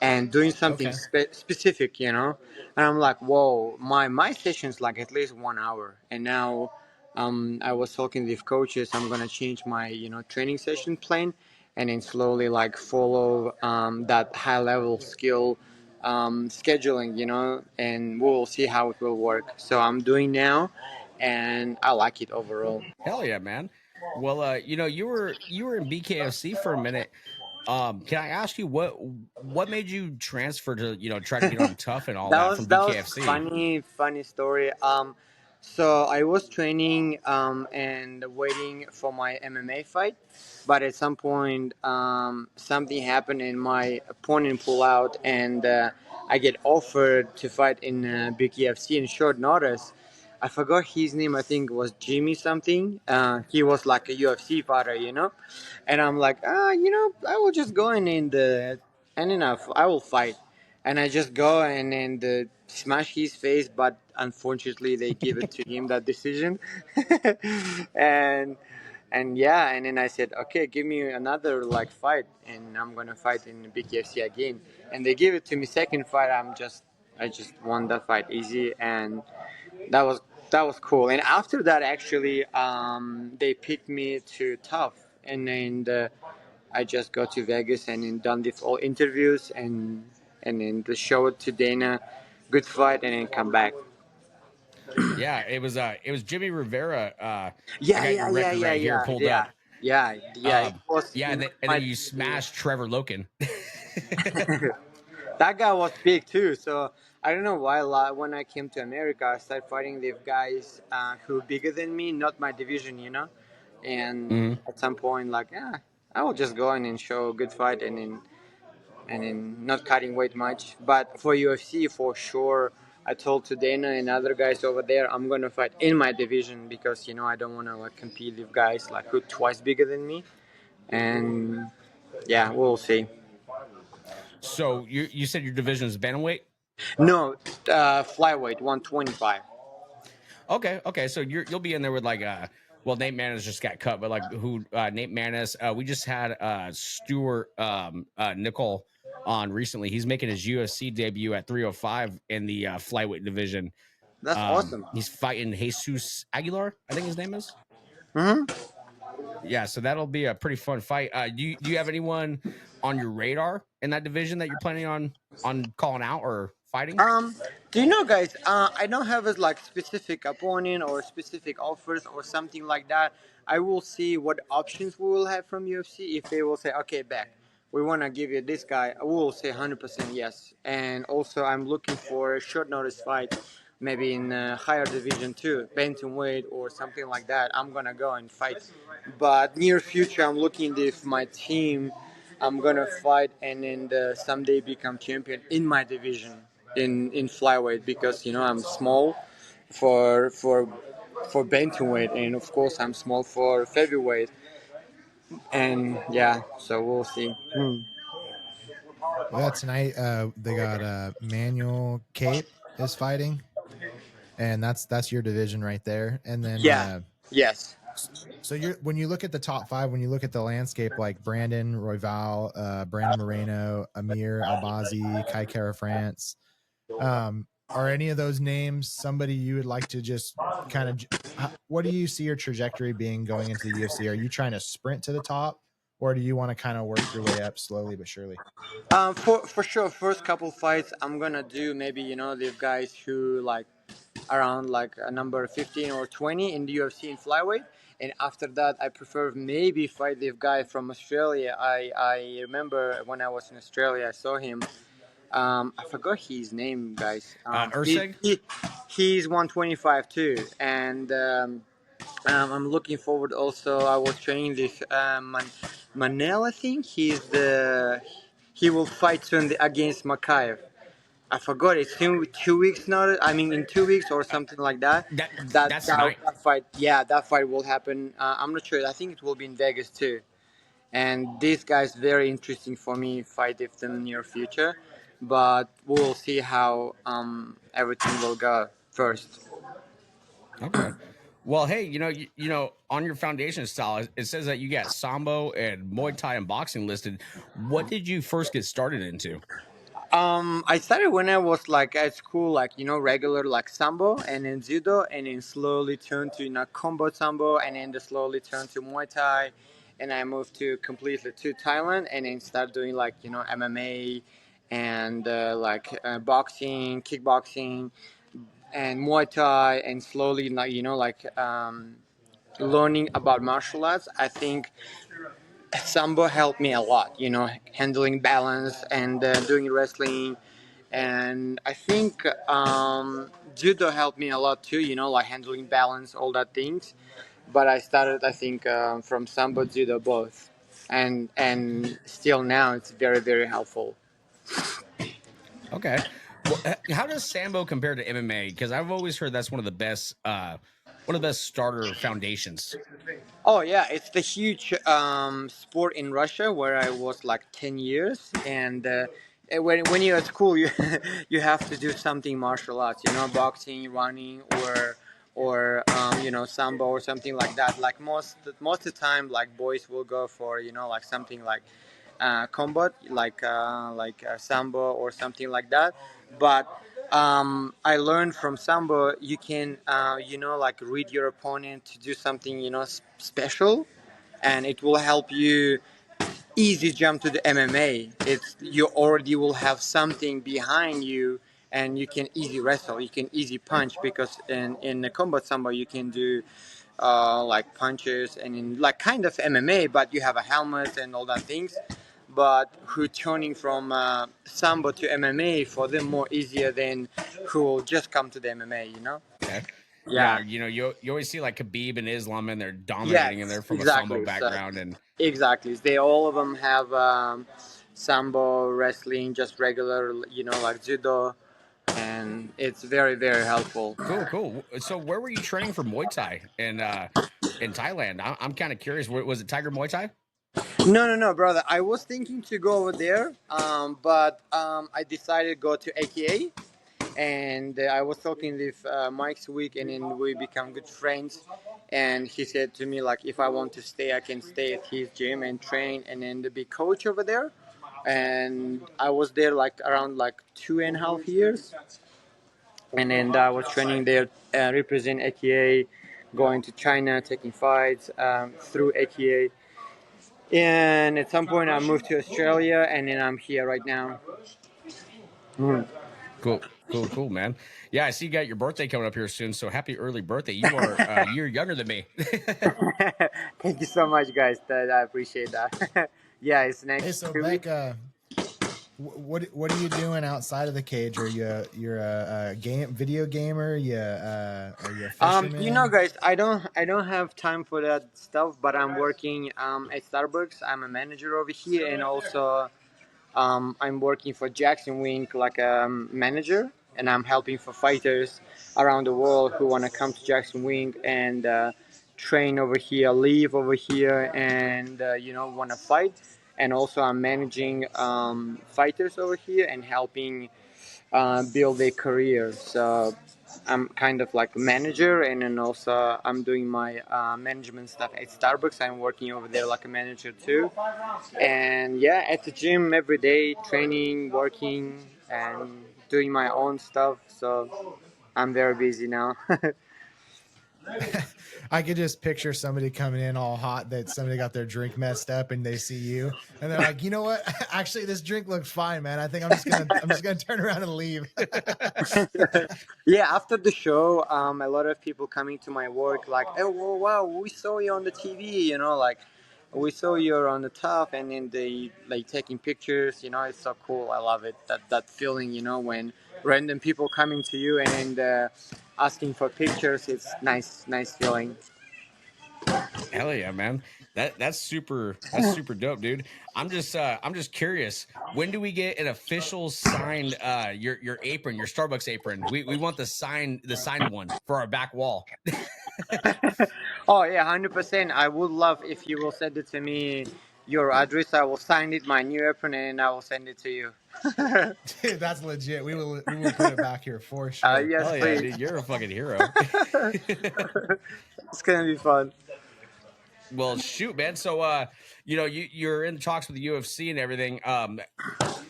and doing something Okay. specific. And I'm like, whoa, my session's like at least 1 hour. And now I was talking with coaches, I'm gonna change my training session plan and then slowly like follow that high level skill scheduling, and we'll see how it will work. So I'm doing now and I like it overall. Hell yeah, man. Well, you were in BKFC for a minute. Can I ask you what made you transfer to try to get on Tough and all that from That was BKFC? funny story. So I was training and waiting for my MMA fight, but at some point something happened and my opponent pulled out, and I get offered to fight in BKFC in short notice. I forgot his name. I think it was Jimmy something. He was like a UFC fighter. And I'm like, I will just go in and enough. I will fight, and I just go and smash his face, but unfortunately they give it to him that decision, and yeah, and then I said, okay, give me another like fight, and I'm gonna fight in BKFC again, and they give it to me second fight. I just won that fight easy, and that was cool. And after that, actually, they picked me to Tough, and then I just go to Vegas and then done this all interviews and then the show it to Dana, good fight, and then come back. Yeah, it was Jimmy Rivera. Yeah, I got your yeah, yeah, record yeah, right here yeah, pulled yeah, up. yeah. It was Yeah, and my then you smashed Trevor Loken. that guy was big too. So I don't know why. When I came to America, I started fighting with guys who are bigger than me, not my division. And Mhm. at some point, like, I will just go in and show a good fight, and then not cutting weight much. But for UFC, for sure, I told to Dana and other guys over there, I'm gonna fight in my division because I don't want to like compete with guys like who twice bigger than me. And yeah, we'll see. So you said your division is bantamweight? No, flyweight 125. Okay. So you'll be in there with like well, Nate Manis just got cut, but like who Nate Manis, we just had Stuart Nickel on recently. He's making his UFC debut at 305 in the flyweight division. That's awesome. He's fighting Jesus Aguilar, I think his name is. Hmm. Yeah, so that'll be a pretty fun fight. Do you have anyone on your radar in that division that you're planning on calling out or fighting? Do you know, guys? I don't have a like specific opponent or specific offers or something like that. I will see what options we will have from UFC. If they will say, "Okay, back, we want to give you this guy," I will say 100% yes. And also, I'm looking for a short notice fight, maybe in a higher division too, bantamweight or something like that. I'm gonna go and fight. But near future, I'm looking if my team, I'm gonna fight and then someday become champion in my division in flyweight, because I'm small for bantamweight, and of course I'm small for featherweight, and yeah, so we'll see. Well, yeah, tonight they got Manuel Cape is fighting, and that's your division right there. And then Yeah. Yes. so you're when you look at the top five, when you look at the landscape, like Brandon Royval, Brandon Moreno, Amir Albazi, Kai Kara France, are any of those names somebody you would like to just kind of? What do you see your trajectory being going into the UFC? Are you trying to sprint to the top, or do you want to kind of work your way up slowly but surely? For sure, first couple fights I'm gonna do maybe the guys who like around like a number 15 or 20 in the UFC in flyweight. And after that, I prefer maybe fight the guy from Australia. I remember when I was in Australia, I saw him. I forgot his name, guys. Ursig? He's 125 too, and I'm looking forward. Also, I was training this Manel. I think he will fight soon against Makayev. I forgot it's 2 weeks now. I mean, in 2 weeks or something like that. That's tonight. That fight, yeah, that fight will happen. I'm not sure. I think it will be in Vegas too. And this guy's very interesting for me. Fight if in the near future, but we'll see how everything will go first. Okay. Well, hey, on your foundation style, it says that you got Sambo and Muay Thai and boxing listed. What did you first get started into? I started when I was like at school, like regular like sambo, and then judo, and then slowly turned to combo sambo, and then slowly turned to Muay Thai, and I moved to completely to Thailand, and then start doing like MMA, and boxing, kickboxing, and Muay Thai, and slowly learning about martial arts. I think sambo helped me a lot, handling balance and doing wrestling, and I think judo helped me a lot too, like handling balance, all that things. But I started, I think, from sambo, judo, both, and still now it's very very helpful. Okay. Well, how does Sambo compare to MMA? Because I've always heard that's one of the best starter foundations. Oh yeah, it's the huge sport in Russia where I was like 10 years, and when you're at school, you you have to do something martial arts, boxing, running, or sambo or something like that. Like most of the time, like boys will go for like something like combat, like sambo or something like that. But I learned from sambo you can like read your opponent to do something special, and it will help you easy jump to the MMA. It's you already will have something behind you, and you can easy wrestle. You can easy punch, because in the combat sambo you can do like punches, and in like kind of MMA, but you have a helmet and all that things. But who turning from sambo to MMA, for them more easier than who will just come to the MMA. Okay. Yeah, Yeah. you always see like Khabib and Islam, and they're dominating, and they're Yes. from a Sambo Exactly. So, background, and exactly. They all of them have sambo, wrestling, just regular, like judo, and it's very very helpful. cool. So, where were you training for Muay Thai in Thailand? I'm kind of curious. Was it Tiger Muay Thai? No, brother. I was thinking to go over there, but I decided to go to AKA, and I was talking with Mike's week, and then we become good friends. And he said to me like, if I want to stay, I can stay at his gym and train, and then to be coach over there. And I was there like around like 2.5 years, and then I was training there, represent AKA, going to China, taking fights through ATA. And at some point, I moved to Australia, and then I'm here right now. Cool, man. Yeah, I see you got your birthday coming up here soon. So happy early birthday. You are a year younger than me. Thank you so much, guys. I appreciate that. Yeah, it's next. Hey, so 2 weeks. Beck, what are you doing outside of the cage? Are you're a video gamer? Are you a fisherman? You know, guys, I don't have time for that stuff, but I'm working at Starbucks. I'm a manager over here, and also I'm working for Jackson Wing like a manager, and I'm helping for fighters around the world who want to come to Jackson Wing and train over here, live over here, and want to fight. And also, I'm managing fighters over here and helping build their career. So I'm kind of like a manager, and then also I'm doing my management stuff at Starbucks. I'm working over there like a manager too. And yeah, at the gym every day, training, working, and doing my own stuff. So I'm very busy now. I could just picture somebody coming in all hot that somebody got their drink messed up and they see you and they're like, you know what? Actually, this drink looks fine, man. I think I'm just gonna turn around and leave. Yeah, after the show, a lot of people coming to my work like, oh wow, we saw you on the TV, like we saw you on the top, and then they like taking pictures. It's so cool. I love it. That feeling, when random people coming to you and asking for pictures. It's nice feeling. Hell yeah, man. That's super dope, dude. I'm just curious. When do we get an official signed your apron, your Starbucks apron? We want the signed one for our back wall. Oh yeah, 100%. I would love if you will send it to me, your address. I will sign it, my new apron, and I will send it to you. Dude, that's legit. We will put it back here for sure. Yes, Hell yeah, please. dude. You're a fucking hero. It's gonna be fun. Well, shoot, man. So, you're in talks with the UFC and everything.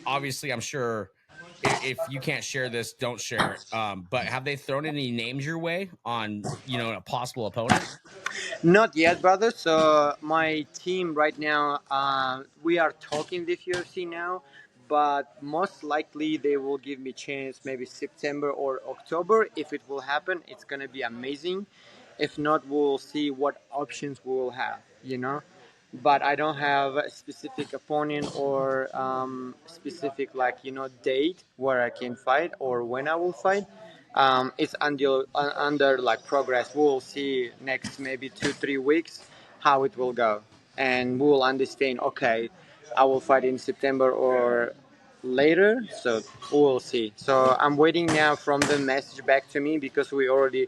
Obviously, I'm sure if you can't share this, don't share it. But have they thrown any names your way on, a possible opponent? Not yet, brother. So my team right now, we are talking with UFC now, but most likely they will give me chance maybe September or October. If it will happen, it's gonna be amazing. If not, we'll see what options we will have. But I don't have a specific opponent or specific date where I can fight or when I will fight. It's under like progress. We'll see next maybe 2-3 weeks how it will go, and we'll understand. Okay, I will fight in September or later. So we'll see. So I'm waiting now from the message back to me because we already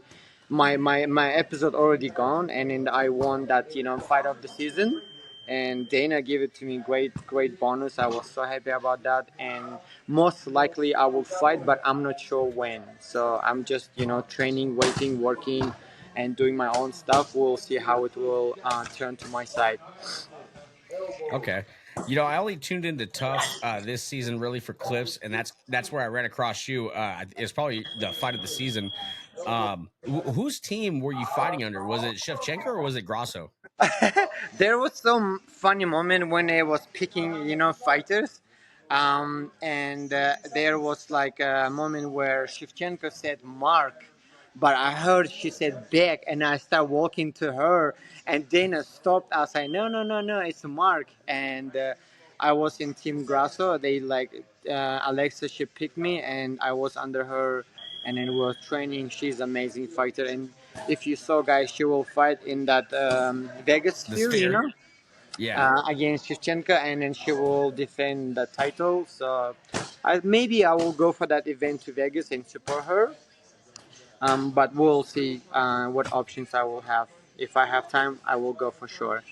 my episode already gone, and then I won that fight of the season, and Dana gave it to me. Great bonus. I was so happy about that, and most likely I will fight, but I'm not sure when. So I'm just training, waiting, working, and doing my own stuff. We'll see how it will turn to my side. Okay. I only tuned into Tough this season really for clips, and that's where I ran across you. It's probably the fight of the season. Whose team were you fighting under? Was it Shevchenko or was it Grasso? There was some funny moment when I was picking, fighters. And there was like a moment where Shevchenko said Mark, but I heard she said Beck, and I started walking to her, and Dana stopped us. I no, it's Mark, and I was in Team Grasso. They Alexa. She picked me, and I was under her, and then we were training. She's an amazing fighter, and if you saw, guys, she will fight in that Vegas The sphere, Sphere? Yeah. against Shevchenko, and then she will defend the title. So maybe I will go for that event to Vegas and support her. But we'll see what options I will have. If I have time, I will go for sure.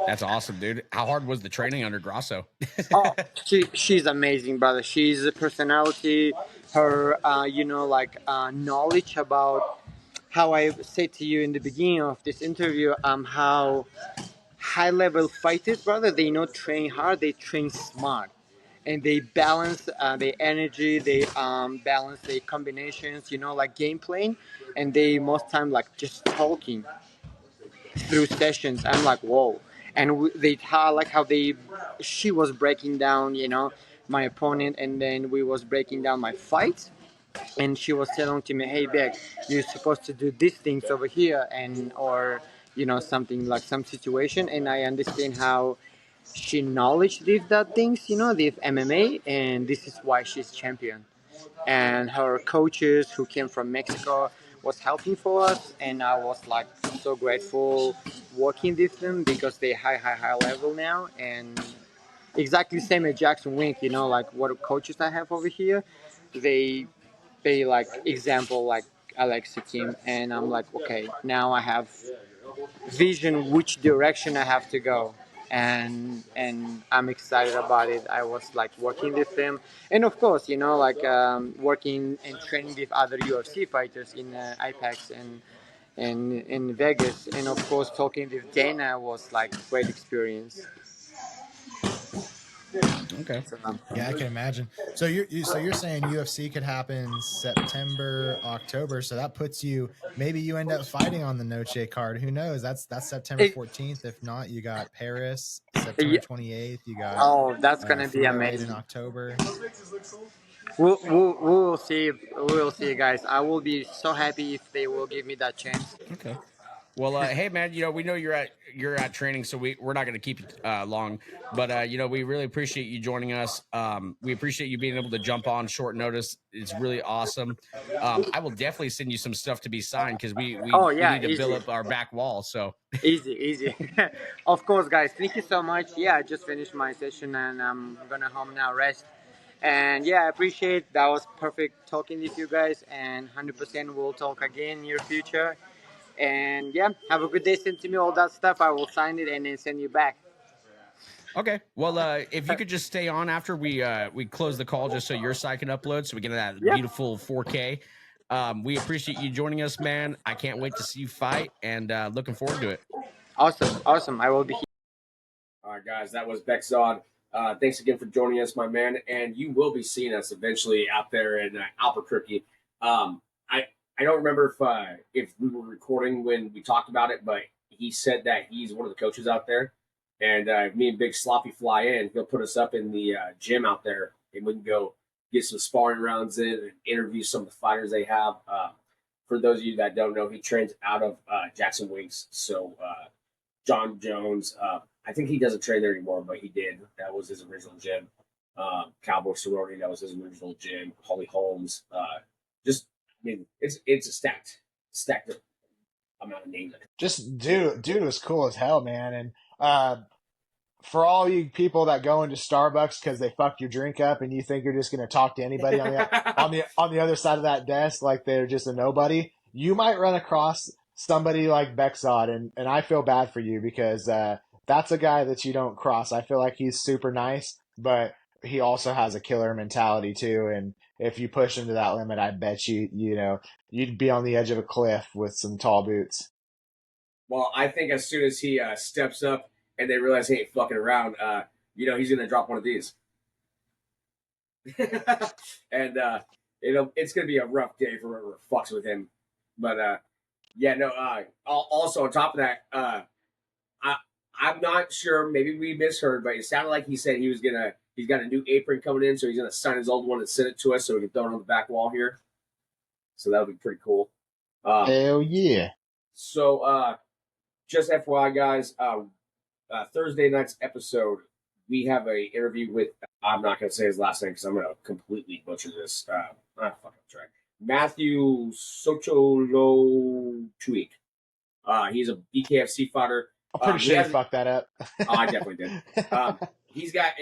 That's awesome, dude. How hard was the training under Grasso? Oh, she's amazing, brother. She's a personality. Her, knowledge about how I said to you in the beginning of this interview, how high level fighters, brother, they not train hard, they train smart. and they balance their energy, they balance their combinations, like game playing, and they most time like just talking through sessions. I'm like, whoa. And they like how she was breaking down, my opponent, and then we was breaking down my fight, and she was telling to me, hey Beck, you're supposed to do these things over here, and or something like some situation, and I understand how she knowledge these that things, these MMA, and this is why she's champion. And her coaches who came from Mexico was helping for us, and I was like so grateful working with them because they high level now, and exactly same as Jackson Wink, like what coaches I have over here, they like example like Alexa team, and I'm like, okay, now I have vision which direction I have to go, and I'm excited about it. I was like working with them, and of course, like working and training with other UFC fighters in IPAX and in Vegas, and of course talking with Dana was like great experience. Okay. So, Yeah, I can imagine. So you're saying UFC could happen September, October. So that puts you, maybe you end up fighting on the Noche card. Who knows? That's September 14th. If not, you got Paris September 28th. You got oh, that's gonna be 308 in amazing. October. We'll see. We will see, guys. I will be so happy if they will give me that chance. Okay. Well, hey man, we know you're at training, so we're not going to keep you long, but we really appreciate you joining us. We appreciate you being able to jump on short notice. It's really awesome. I will definitely send you some stuff to be signed because Oh we yeah, need to build easy, up our back wall. So easy. Of course, guys. Thank you so much. Yeah, I just finished my session and I'm gonna home now, rest. And yeah, I appreciate that was perfect talking with you guys. And 100% we'll talk again near future. And yeah, have a good day. Send to me all that stuff. I will sign it and then send you back. okay, well, if you could just stay on after we close the call, just so your site can upload, so we get that Yep. beautiful 4K. We appreciate you joining us, man. I can't wait to see you fight, and looking forward to it. Awesome. I will be here. All right, guys, that was Bekhzod. Thanks again for joining us, my man. And you will be seeing us eventually out there in Albuquerque. I don't remember if we were recording when we talked about it, but he said that he's one of the coaches out there. And me and Big Sloppy fly in. He'll put us up in the gym out there, and we can go get some sparring rounds in and interview some of the fighters they have. For those of you that don't know, he trains out of Jackson Wings. So John Jones. I think he doesn't train there anymore, but he did. That was his original gym. Cowboy Sorority, that was his original gym. Holly Holmes. It's a stacked amount of names. Just dude was cool as hell, man. And for all you people that go into Starbucks because they fucked your drink up and you think you're just gonna talk to anybody on the other side of that desk like they're just a nobody, you might run across somebody like Bekhzod, and I feel bad for you because that's a guy that you don't cross. I feel like he's super nice, but he also has a killer mentality too. And if you push him to that limit, I bet you'd be on the edge of a cliff with some tall boots. Well, I think as soon as he steps up and they realize he ain't fucking around, he's going to drop one of these. And it's going to be a rough day for whoever fucks with him. But, also on top of that, I'm not sure, maybe we misheard, but it sounded like he said he's got a new apron coming in, so he's going to sign his old one and send it to us so we can throw it on the back wall here. So that would be pretty cool. Hell yeah. So, just FYI, guys, Thursday night's episode, we have a interview with, I'm not going to say his last name because I'm going to completely butcher this. Try. Matthew Socholo Tweak. He's a BKFC fighter. I'm pretty sure you fucked that up. I definitely did. He's got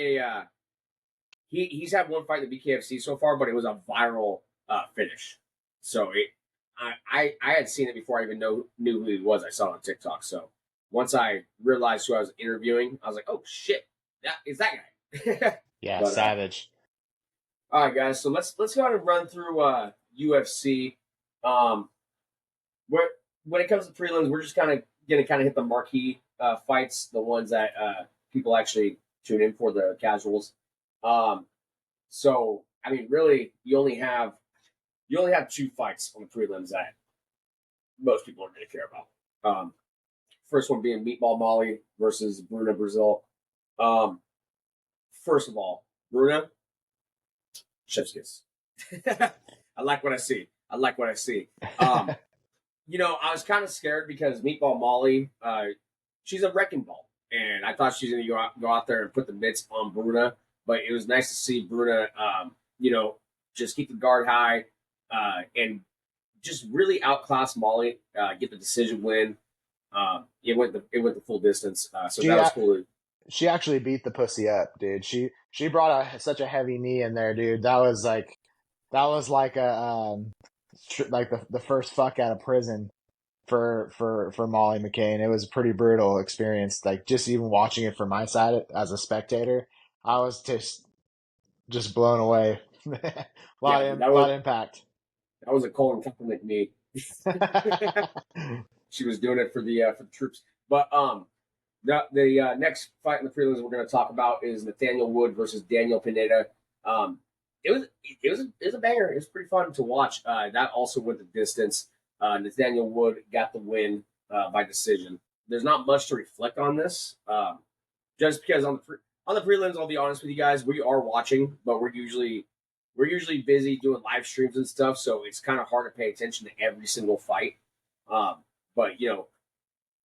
he's had one fight in the BKFC so far, but it was a viral finish. So I had seen it before I even knew who he was. I saw it on TikTok. So once I realized who I was interviewing, I was like, oh shit, that is that guy. Yeah, but, savage. All right, guys. So let's go ahead and run through UFC. When it comes to prelims, we're just gonna hit the marquee fights, the ones that people actually tune in for, the casuals. So I mean, really, you only have 2 fights on the prelims that most people are going to care about. First one being Meatball Molly versus Bruna Brazil. First of all, Bruna, chef's kiss. I like what I see. You know, I was kind of scared because Meatball Molly, she's a wrecking ball, and I thought she's going to go out there and put the mitts on Bruna. But it was nice to see Bruna, you know, just keep the guard high and just really outclass Molly, get the decision win. It went the full distance, so that was cool. She actually beat the pussy up, dude. She brought such a heavy knee in there, dude. That was like a like the first fuck out of prison for Molly McCain. It was a pretty brutal experience. Like just even watching it from my side as a spectator, I was just blown away. a lot of impact. That was a Colin Kaepernick knee. She was doing it for the troops. But the next fight in the prelims we're going to talk about is Nathaniel Wood versus Daniel Pineda. It was a banger. It was pretty fun to watch. That also went the distance. Nathaniel Wood got the win by decision. There's not much to reflect on this, just because on the prelims, I'll be honest with you guys, we are watching, but we're usually busy doing live streams and stuff, so it's kind of hard to pay attention to every single fight. But you know,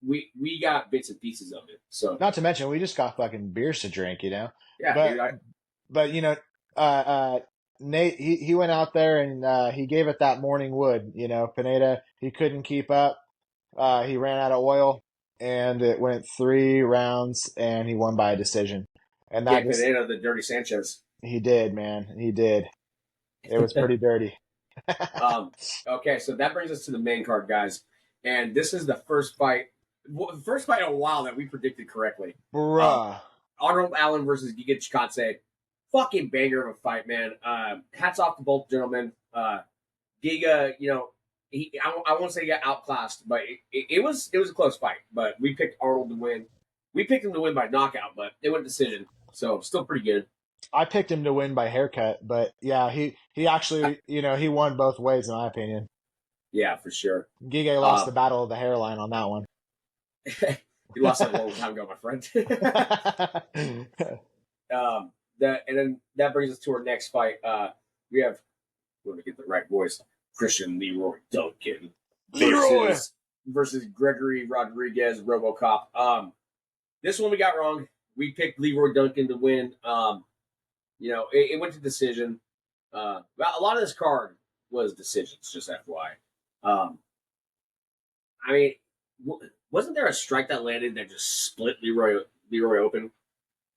we got bits and pieces of it. So not to mention, we just got fucking beers to drink, you know. Yeah, but you know, Nate, he went out there and he gave it that morning wood. You know, Pineda, he couldn't keep up. He ran out of oil, and it went 3 rounds, and he won by a decision. And that Pineda, the Dirty Sanchez. He did, man. He did. It was pretty dirty. Okay, so that brings us to the main card, guys. And this is the first fight in a while that we predicted correctly. Bruh. Arnold Allen versus Giga Chikadze. Fucking banger of a fight, man. Hats off to both gentlemen. Giga, you know, I won't say he got outclassed, but it was a close fight. But we picked Arnold to win. We picked him to win by knockout, but it went decision. So still pretty good. I picked him to win by haircut, but yeah, he actually, you know, he won both ways in my opinion. Yeah, for sure. Giga lost the battle of the hairline on that one. He lost that a long time ago, my friend. And then that brings us to our next fight. We have, let me get the right voice, Christian Leroy Duncan versus Gregory Rodriguez RoboCop. This one we got wrong. We picked Leroy Duncan to win. You know, it went to decision. A lot of this card was decisions, just FYI. I mean, wasn't there a strike that landed that just split Leroy open?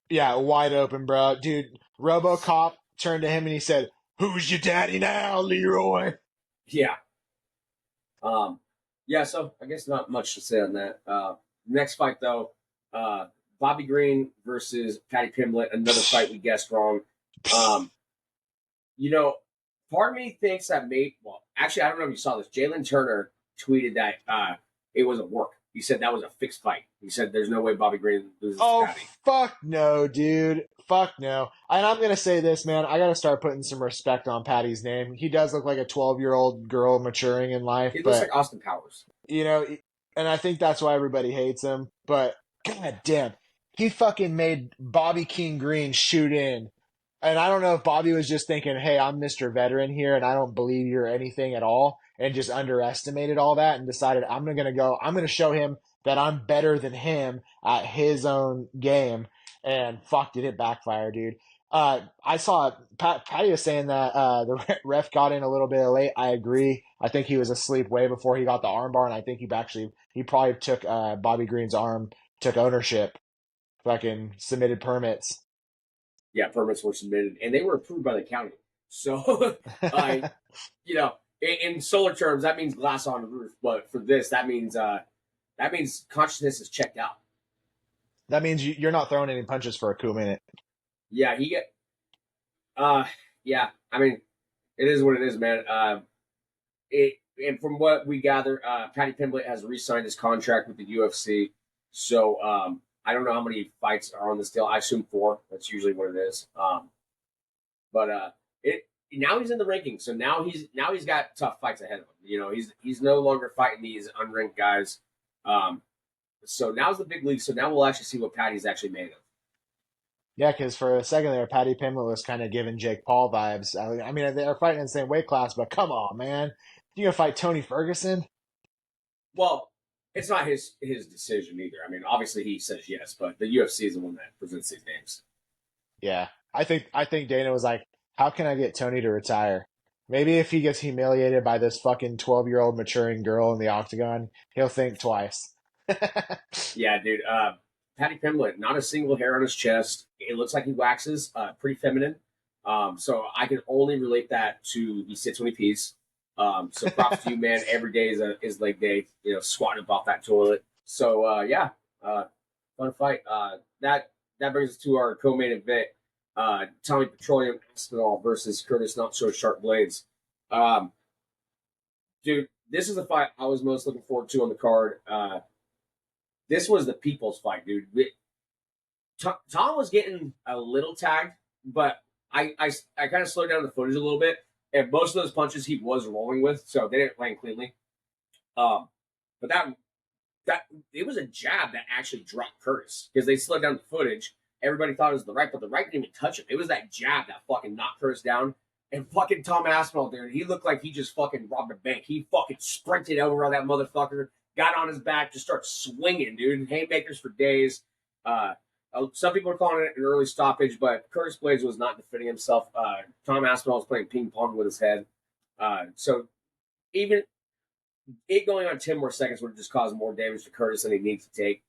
Yeah, wide open, bro. Dude, RoboCop turned to him and he said, "Who's your daddy now, Leroy?" Yeah. Yeah, so I guess not much to say on that. Next fight, though, Bobby Green versus Patty Pimblett, another fight we guessed wrong. You know, part of me thinks that actually, I don't know if you saw this. Jalen Turner tweeted that it was a work. He said that was a fixed fight. He said there's no way Bobby Green loses to Patty. Fuck no, dude. Fuck no. And I'm going to say this, man. I got to start putting some respect on Patty's name. He does look like a 12-year-old girl maturing in life. He looks like Austin Powers. You know, and I think that's why everybody hates him. But, god damn, he fucking made Bobby King Green shoot in. And I don't know if Bobby was just thinking, hey, I'm Mr. Veteran here, and I don't believe you're anything at all, and just underestimated all that and decided I'm going to show him that I'm better than him at his own game. And fuck, did it backfire, dude. I saw Patty was saying that the ref got in a little bit late. I agree. I think he was asleep way before he got the armbar, and I think he probably took Bobby Green's arm, took ownership, fucking submitted permits. Yeah, permits were submitted, and they were approved by the county. So, you know, in solar terms, that means glass on the roof. But for this, that means consciousness is checked out. That means you're not throwing any punches for a cool minute. Yeah, yeah. I mean, it is what it is, man. And from what we gather, Patty Pimblett has re-signed his contract with the UFC. So, I don't know how many fights are on this deal. I assume 4. That's usually what it is. But it now he's in the rankings, so now he's got tough fights ahead of him. You know, he's no longer fighting these unranked guys. So now's the big league. So now we'll actually see what Patty's actually made of. Yeah, because for a second there, Paddy Pimblett was kind of giving Jake Paul vibes. I mean, they're fighting in the same weight class, but come on, man. You gonna fight Tony Ferguson? Well, it's not his decision either. I mean, obviously he says yes, but the UFC is the one that presents these names. Yeah. I think Dana was like, how can I get Tony to retire? Maybe if he gets humiliated by this fucking 12-year-old maturing girl in the octagon, he'll think twice. Yeah, dude. Paddy Pimblett, not a single hair on his chest. It looks like he waxes, pretty feminine. So I can only relate that to he sits when he pees. So props to you, man. Every day is leg day. You know, squatting up off that toilet. So yeah, fun fight. That brings us to our co-main event. Tommy Petroleum Aspinall versus Curtis Not So Sharp Blaydes. Dude, this is the fight I was most looking forward to on the card. This was the people's fight, dude. Tom was getting a little tagged, but I kind of slowed down the footage a little bit, and most of those punches he was rolling with, so they didn't land cleanly. But that it was a jab that actually dropped Curtis because they slowed down the footage. Everybody thought it was the right, but the right didn't even touch him. It was that jab that fucking knocked Curtis down. And fucking Tom Aspinall, dude, he looked like he just fucking robbed a bank. He fucking sprinted over on that motherfucker, got on his back, just started swinging, dude. Haymakers for days. Some people are calling it an early stoppage, but Curtis Blaydes was not defending himself. Tom Aspinall was playing ping pong with his head. So even it going on 10 more seconds would have just caused more damage to Curtis than he needs to take.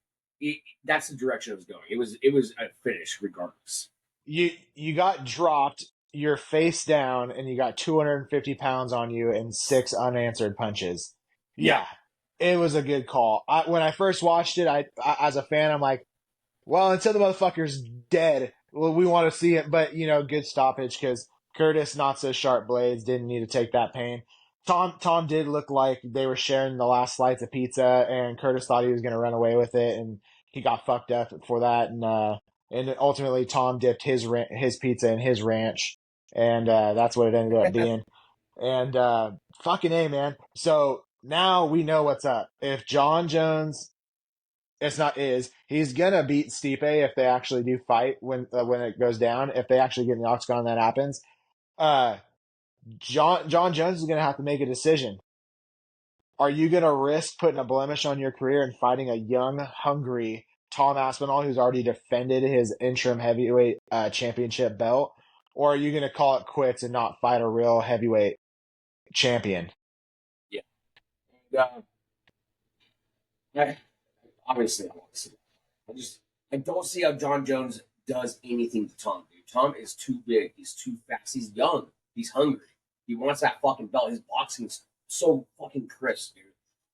That's the direction it was going. It was a finish regardless. You got dropped, you're face down, and you got 250 pounds on you and 6 unanswered punches. Yeah, it was a good call. When I first watched it, I as a fan, I'm like, well, until the motherfucker's dead, well, we want to see it. But, you know, good stoppage because Curtis, Not So Sharp Blaydes, didn't need to take that pain. Tom did look like they were sharing the last slice of pizza, and Curtis thought he was going to run away with it, and he got fucked up for that. And ultimately, Tom dipped his pizza in his ranch, and that's what it ended up being. And fucking A, man. So now we know what's up. If John Jones, he's gonna beat Stipe if they actually do fight when it goes down. If they actually get in the octagon, that happens. John Jones is gonna have to make a decision. Are you gonna risk putting a blemish on your career and fighting a young, hungry Tom Aspinall who's already defended his interim heavyweight championship belt, or are you gonna call it quits and not fight a real heavyweight champion? Yeah. Obviously, I want to see that. I don't see how John Jones does anything to Tom, dude. Tom is too big. He's too fast. He's young. He's hungry. He wants that fucking belt. His boxing's so fucking crisp, dude.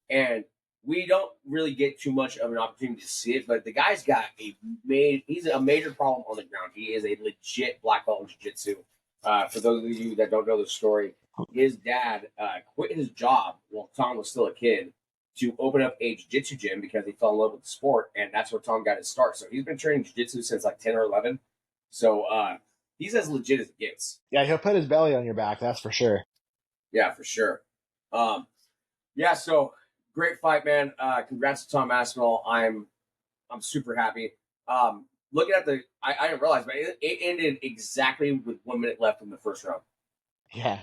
And we don't really get too much of an opportunity to see it, but the guy's got he's a major problem on the ground. He is a legit black belt in jiu-jitsu. For those of you that don't know the story, his dad quit his job while Tom was still a kid to open up a jiu-jitsu gym because he fell in love with the sport, and that's where Tom got his start. So he's been training jiu-jitsu since like 10 or 11. So he's as legit as it gets. Yeah, he'll put his belly on your back, that's for sure. Yeah, for sure. Yeah, so great fight, man. Congrats to Tom Aspinall. I'm super happy. Looking at I didn't realize, but it ended exactly with 1 minute left in the first round. Yeah.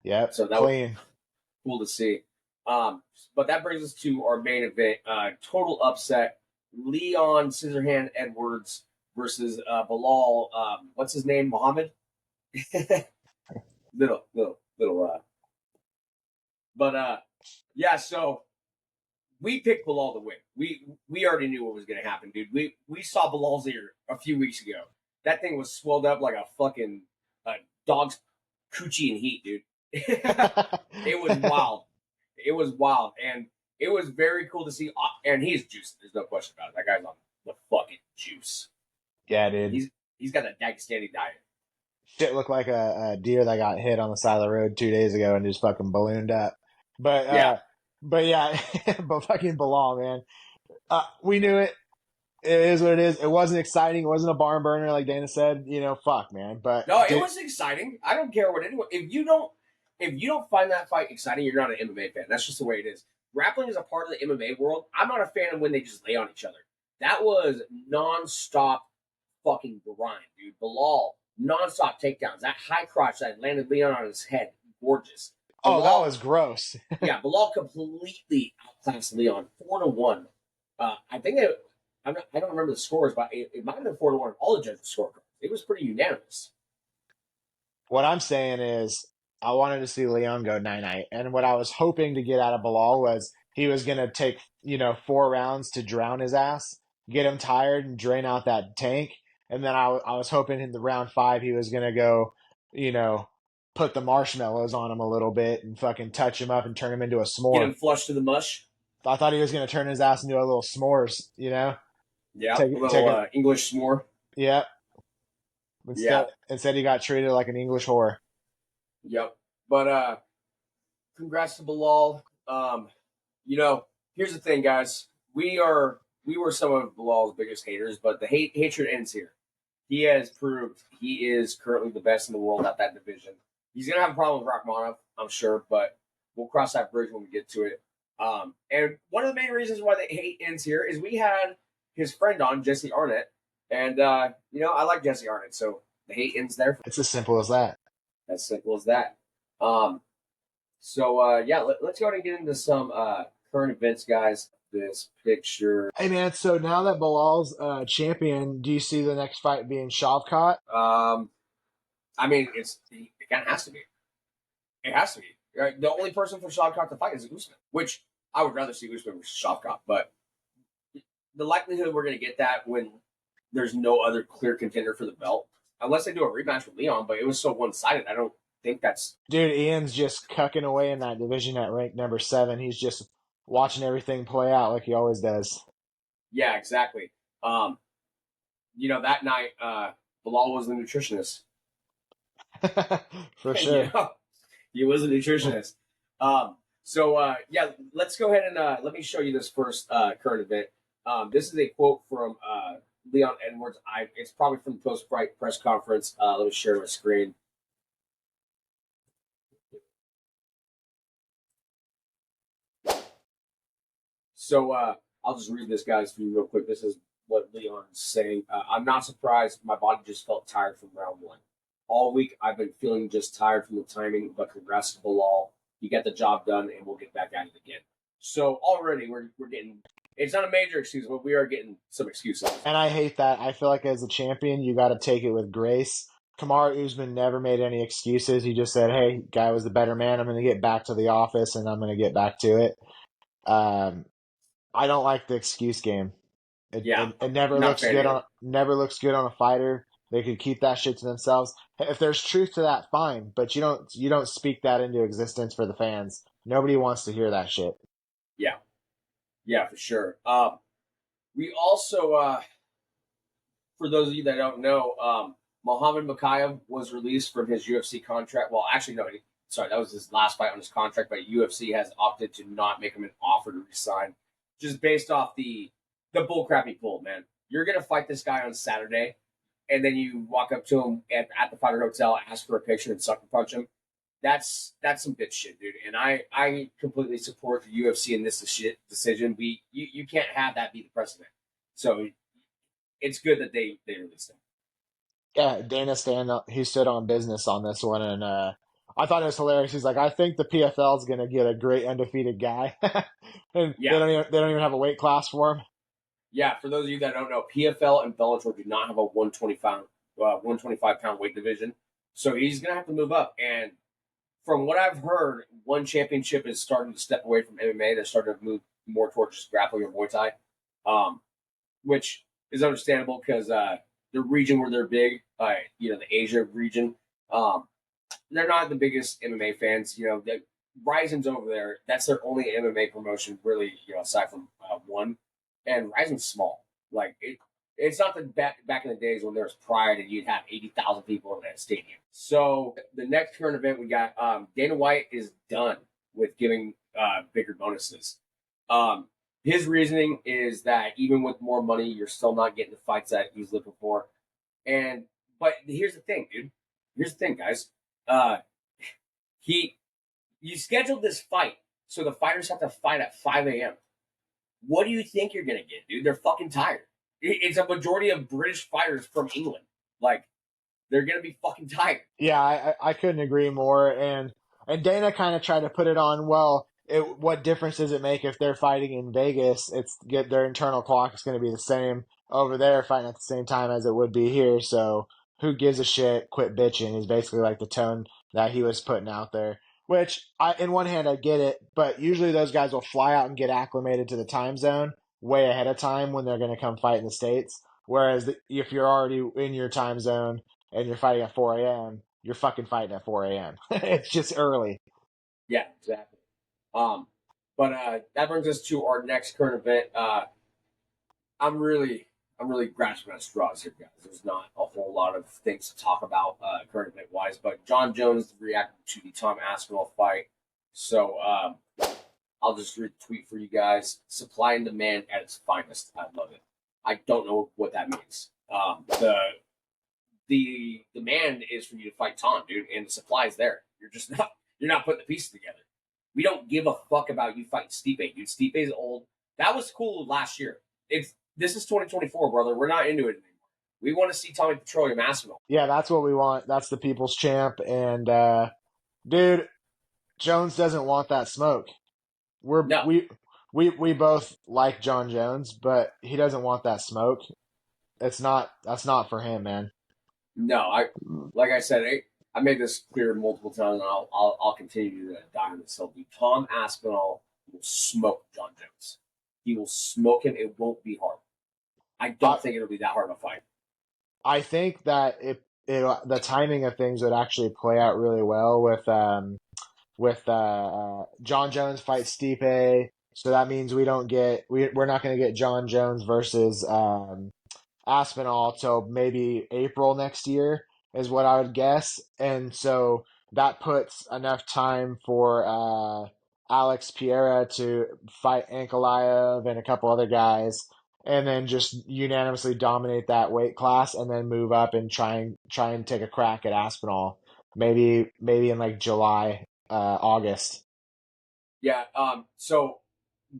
Yeah. So that was cool to see. But that brings us to our main event. Total upset. Leon Scissorhand Edwards versus Belal. What's his name? Muhammad. little. But yeah. So we picked Belal to win. We already knew what was going to happen, dude. We saw Belal's ear a few weeks ago. That thing was swelled up like a fucking dog's coochie in heat, dude. It was wild. It was wild, and it was very cool to see. And he's juiced. There's no question about it. That guy's on the fucking juice. Yeah, dude. He's got a Dagestani diet. Shit looked like a deer that got hit on the side of the road 2 days ago and just fucking ballooned up. But fucking Belal, man. We knew it. It is what it is. It wasn't exciting. It wasn't a barn burner like Dana said. Fuck, man. But No, it was exciting. I don't care what anyone. If you don't find that fight exciting, you're not an MMA fan. That's just the way it is. Grappling is a part of the MMA world. I'm not a fan of when they just lay on each other. That was nonstop fucking grind, dude. Belal, nonstop takedowns. That high crotch that landed Leon on his head, gorgeous. Oh, Belal, that was gross. yeah, Belal completely outclassed Leon 4-1. I think I don't remember the scores, but it might have been 4-1. All the judges scored. It was pretty unanimous. What I'm saying is, I wanted to see Leon go 9-9, and what I was hoping to get out of Belal was he was going to take 4 rounds to drown his ass, get him tired, and drain out that tank. And then I was hoping in the round 5 he was going to go, put the marshmallows on him a little bit and fucking touch him up and turn him into a s'more. Get him flushed to the mush. I thought he was going to turn his ass into a little s'mores, Yeah, a little English s'more. Yeah. Instead, he got treated like an English whore. Yep. But congrats to Belal. Here's the thing, guys. We were some of Belal's biggest haters, but the hatred ends here. He has proved he is currently the best in the world at that division. He's gonna have a problem with Rakhmonov, I'm sure, but we'll cross that bridge when we get to it. And one of the main reasons why the hate ends here is we had his friend on, Jesse Arnett, and I like Jesse Arnett, so the hate ends there. It's as simple as that. As simple as that. Let's go ahead and get into some current events, guys. This picture. Hey, man, so now that Belal's champion, do you see the next fight being Shavkat? I mean, it kind of has to be. It has to be. Right? The only person for Shavkat to fight is Usman, which I would rather see Usman versus Shavkat, but the likelihood we're going to get that when there's no other clear contender for the belt, unless they do a rematch with Leon, but it was so one-sided, I don't think that's... Dude, Ian's just cucking away in that division at rank number 7. He's just watching everything play out like he always does. Yeah, exactly. That night, Belal was the nutritionist. For sure. He was a nutritionist. Let's go ahead and let me show you this first current event. This is a quote from Leon Edwards. It's probably from the post-fight press conference. Let me share my screen. So I'll just read this, guys, for you real quick. This is what Leon is saying. I'm not surprised. My body just felt tired from round 1. All week, I've been feeling just tired from the timing, but congrats to Belal. You got the job done, and we'll get back at it again. So already we're getting – it's not a major excuse, but we are getting some excuses. And I hate that. I feel like as a champion, you got to take it with grace. Kamaru Usman never made any excuses. He just said, hey, guy was the better man. I'm going to get back to the office, and I'm going to get back to it. I don't like the excuse game. It never looks good never looks good on a fighter. They could keep that shit to themselves. If there's truth to that, fine, but you don't speak that into existence for the fans. Nobody wants to hear that shit. Yeah, for sure. We also, for those of you that don't know, Muhammad Mokaev was released from his UFC contract. Well, actually, no, that was his last fight on his contract, but UFC has opted to not make him an offer to resign, just based off the bullcrap he pulled, man. You're going to fight this guy on Saturday, and then you walk up to him at the fighter hotel, ask for a picture, and sucker punch him. That's some bitch shit, dude. And I completely support the UFC in this decision. You can't have that be the precedent. So it's good that they released him. Yeah, Dana he stood on business on this one, and I thought it was hilarious. He's like, I think the PFL is going to get a great undefeated guy, and they don't even have a weight class for him. Yeah, for those of you that don't know, PFL and Bellator do not have a 125-pound weight division, so he's going to have to move up. And from what I've heard, one championship is starting to step away from MMA. They're starting to move more towards just grappling or Muay Thai, which is understandable because the region where they're big, the Asia region, they're not the biggest MMA fans. Ryzen's over there. That's their only MMA promotion, really, aside from one. And Ryzen's small. Like, it's not the back in the days when there was Pride and you'd have 80,000 people in that stadium. So the next current event we got, Dana White is done with giving bigger bonuses. His reasoning is that even with more money, you're still not getting the fights that he's looking for. But here's the thing, dude. Here's the thing, guys. Uh, you scheduled this fight, so the fighters have to fight at 5 a.m. What do you think you're gonna get, dude? They're fucking tired. It's a majority of British fighters from England. Like, they're gonna be fucking tired. Yeah, I couldn't agree more. And Dana kind of tried to put it on, well, what difference does it make if they're fighting in Vegas? Their internal clock is going to be the same over there fighting at the same time as it would be here. So who gives a shit? Quit bitching is basically like the tone that he was putting out there. Which, in one hand, I get it, but usually those guys will fly out and get acclimated to the time zone way ahead of time when they're going to come fight in the States. Whereas if you're already in your time zone and you're fighting at 4 a.m., you're fucking fighting at 4 a.m. It's just early. Yeah, exactly. But that brings us to our next current event. I'm really grasping at straws here, guys. There's not a whole lot of things to talk about current event wise, but John Jones reacted to the Tom Aspinall fight. So I'll just read the tweet for you guys. Supply and demand at its finest. I love it. I don't know what that means. The demand is for you to fight Tom, dude, and the supply is there. You're not putting the pieces together. We don't give a fuck about you fighting Stipe, dude. Stipe's old. That was cool last year. This is 2024, brother. We're not into it anymore. We want to see Tommy Petroleum Aspinall. Yeah, that's what we want. That's the people's champ. And dude, Jones doesn't want that smoke. We both like John Jones, but he doesn't want that smoke. That's not for him, man. No, like I said, I made this clear multiple times, and I'll continue to die on this hill. Tom Aspinall will smoke John Jones. He will smoke him. It won't be hard. I don't think it'll be that hard of a fight. I think that the timing of things would actually play out really well with John Jones fight Stipe. So that means we're not going to get John Jones versus Aspinall till maybe April next year is what I would guess. And so that puts enough time for Alex Pereira to fight Ankalaev and a couple other guys, and then just unanimously dominate that weight class, and then move up and try and take a crack at Aspinall, maybe in like July, August. Yeah. So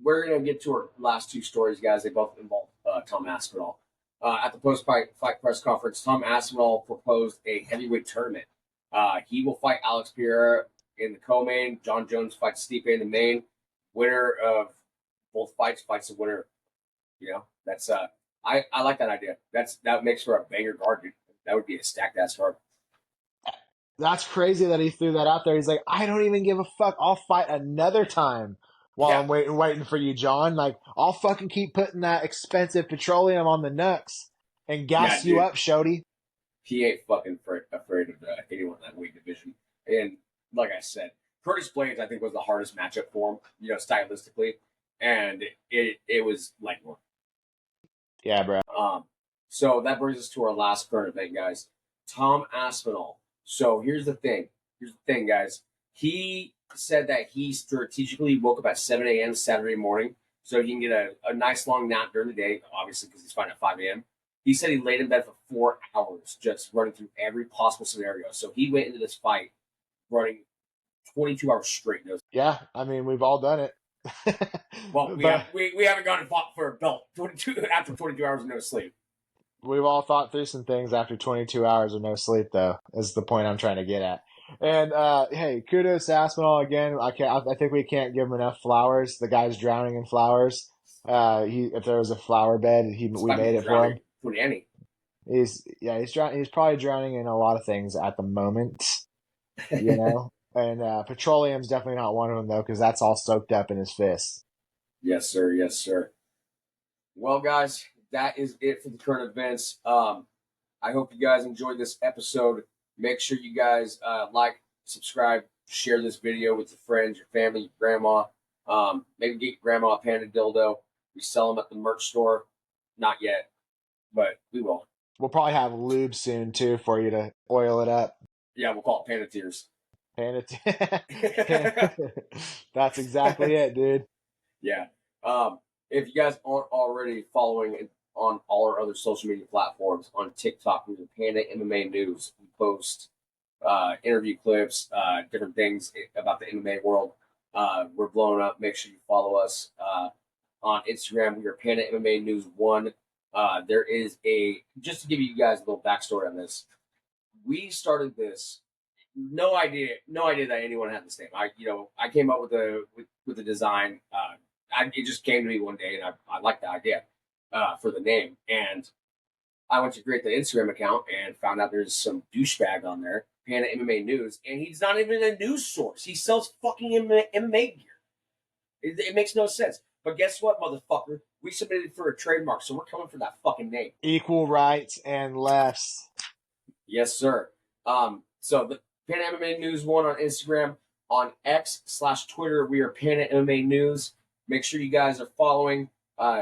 we're gonna get to our last two stories, guys. They both involve Tom Aspinall. At the post-fight press conference, Tom Aspinall proposed a heavyweight tournament. He will fight Alex Pereira in the co-main. John Jones fights Stipe in the main. Winner of both fights the winner. You know, that's I like that idea. That makes for a banger card, dude. That would be a stacked ass card. That's crazy that he threw that out there. He's like, I don't even give a fuck. I'll fight another time while I'm waiting for you, John. Like, I'll fucking keep putting that expensive petroleum on the nuts and gas you up, Shody. He ain't fucking afraid of anyone in that weight division. And like I said, Curtis Blaydes, I think, was the hardest matchup for him, you know, stylistically. And it was like one. Yeah, bro. So that brings us to our last current event, guys. Tom Aspinall. So here's the thing, guys. He said that he strategically woke up at 7 a.m. Saturday morning so he can get a nice long nap during the day, obviously because he's fighting at 5 a.m. He said he laid in bed for 4 hours just running through every possible scenario. So he went into this fight running 22 hours straight. Yeah, I mean, we've all done it. Well, we haven't gone and fought for a belt after 22 hours of no sleep. We've all thought through some things after 22 hours of no sleep, though, is the point I'm trying to get at. And, hey, kudos to Aspinall again. I think we can't give him enough flowers. The guy's drowning in flowers. If there was a flower bed, we made it for him. He's probably drowning in a lot of things at the moment, you know? And petroleum's definitely not one of them, though, because that's all soaked up in his fist. Yes, sir. Yes, sir. Well, guys, that is it for the current events. I hope you guys enjoyed this episode. Make sure you guys like, subscribe, share this video with your friends, your family, your grandma. Maybe get grandma a Panda dildo. We sell them at the merch store. Not yet, but we will. We'll probably have lube soon, too, for you to oil it up. Yeah, we'll call it Panda Tears. That's exactly it, dude. Yeah. If you guys aren't already following it on all our other social media platforms, on TikTok, we're Panda MMA News. We post interview clips, different things about the MMA world. We're blowing up. Make sure you follow us on Instagram. We are Panda MMA News 1. There is just to give you guys a little backstory on this. We started this, no idea that anyone had this name. I came up with the design. It just came to me one day, and I liked the idea for the name. And I went to create the Instagram account and found out there's some douchebag on there, Panda MMA News, and he's not even a news source. He sells fucking MMA gear. It makes no sense. But guess what, motherfucker? We submitted for a trademark, so we're coming for that fucking name. Equal rights and less. Yes, sir. So the Panda MMA News 1 on Instagram, on X/Twitter, we are Panda MMA News. Make sure you guys are following.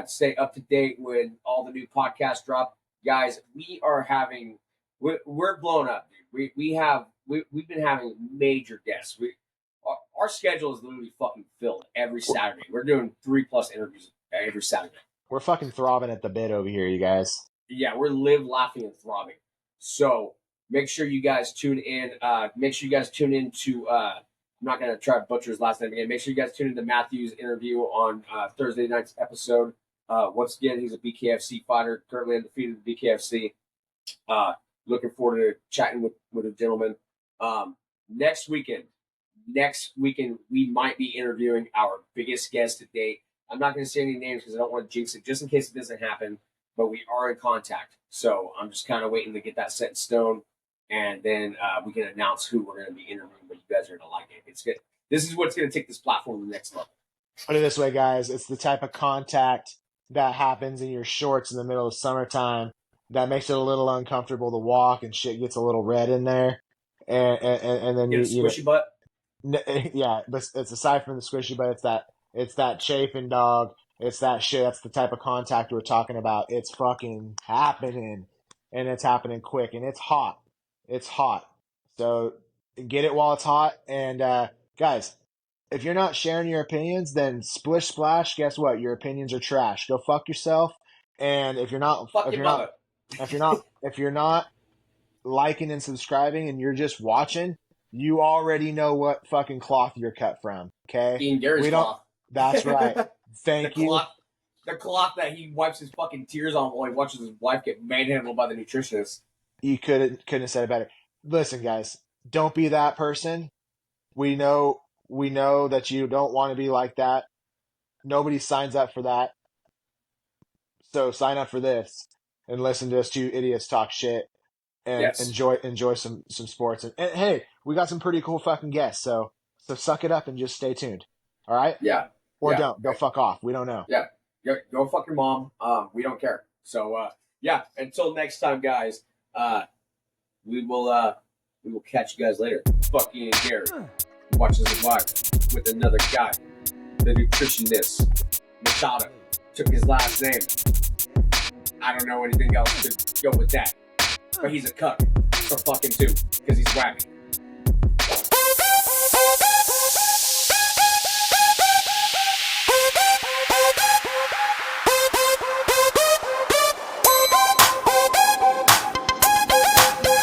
Stay up to date when all the new podcasts drop. Guys, we're blown up, dude. We've been having major guests. Our schedule is literally fucking filled every Saturday. We're doing 3+ interviews every Saturday. We're fucking throbbing at the bit over here, you guys. Yeah, we're live, laughing, and throbbing. So make sure you guys tune in. Make sure you guys tune in to I'm not going to try to butcher his last name again. Make sure you guys tune into Matthew's interview on Thursday night's episode. Once again, he's a BKFC fighter, currently undefeated in BKFC. Looking forward to chatting with a gentleman. Next weekend, we might be interviewing our biggest guest to date. I'm not going to say any names because I don't want to jinx it, just in case it doesn't happen. But we are in contact, so I'm just kind of waiting to get that set in stone, and then we can announce who we're going to be interviewing. But you guys are going to like it. It's good. This is what's going to take this platform to the next level. Put it this way, guys. It's the type of contact that happens in your shorts in the middle of summertime that makes it a little uncomfortable to walk, and shit gets a little red in there, and then Get a squishy butt. Yeah, but it's aside from the squishy, but it's that chafing, dog. It's that shit. That's the type of contact we're talking about. It's fucking happening, and it's happening quick, and it's hot. It's hot. So get it while it's hot. And guys, if you're not sharing your opinions, then splish splash. Guess what? Your opinions are trash. Go fuck yourself. And if you're not liking and subscribing, and you're just watching, you already know what fucking cloth you're cut from. Okay, Ian Gary's cloth. That's right. Thank you. The cloth that he wipes his fucking tears on while he watches his wife get manhandled by the nutritionist. You couldn't have said it better. Listen, guys, don't be that person. We know that you don't want to be like that. Nobody signs up for that. So sign up for this and listen to us two idiots talk shit and enjoy some sports. And hey, we got some pretty cool fucking guests. So suck it up and just stay tuned. All right? Yeah. Or don't. Go fuck off. We don't know. Yeah. Go fuck your mom. We don't care. So until next time, guys, we will catch you guys later. Fucking Gary watches his wife with another guy. The nutritionist Machado took his last name. I don't know anything else to go with that. But he's a cuck for fucking 2 because he's whack.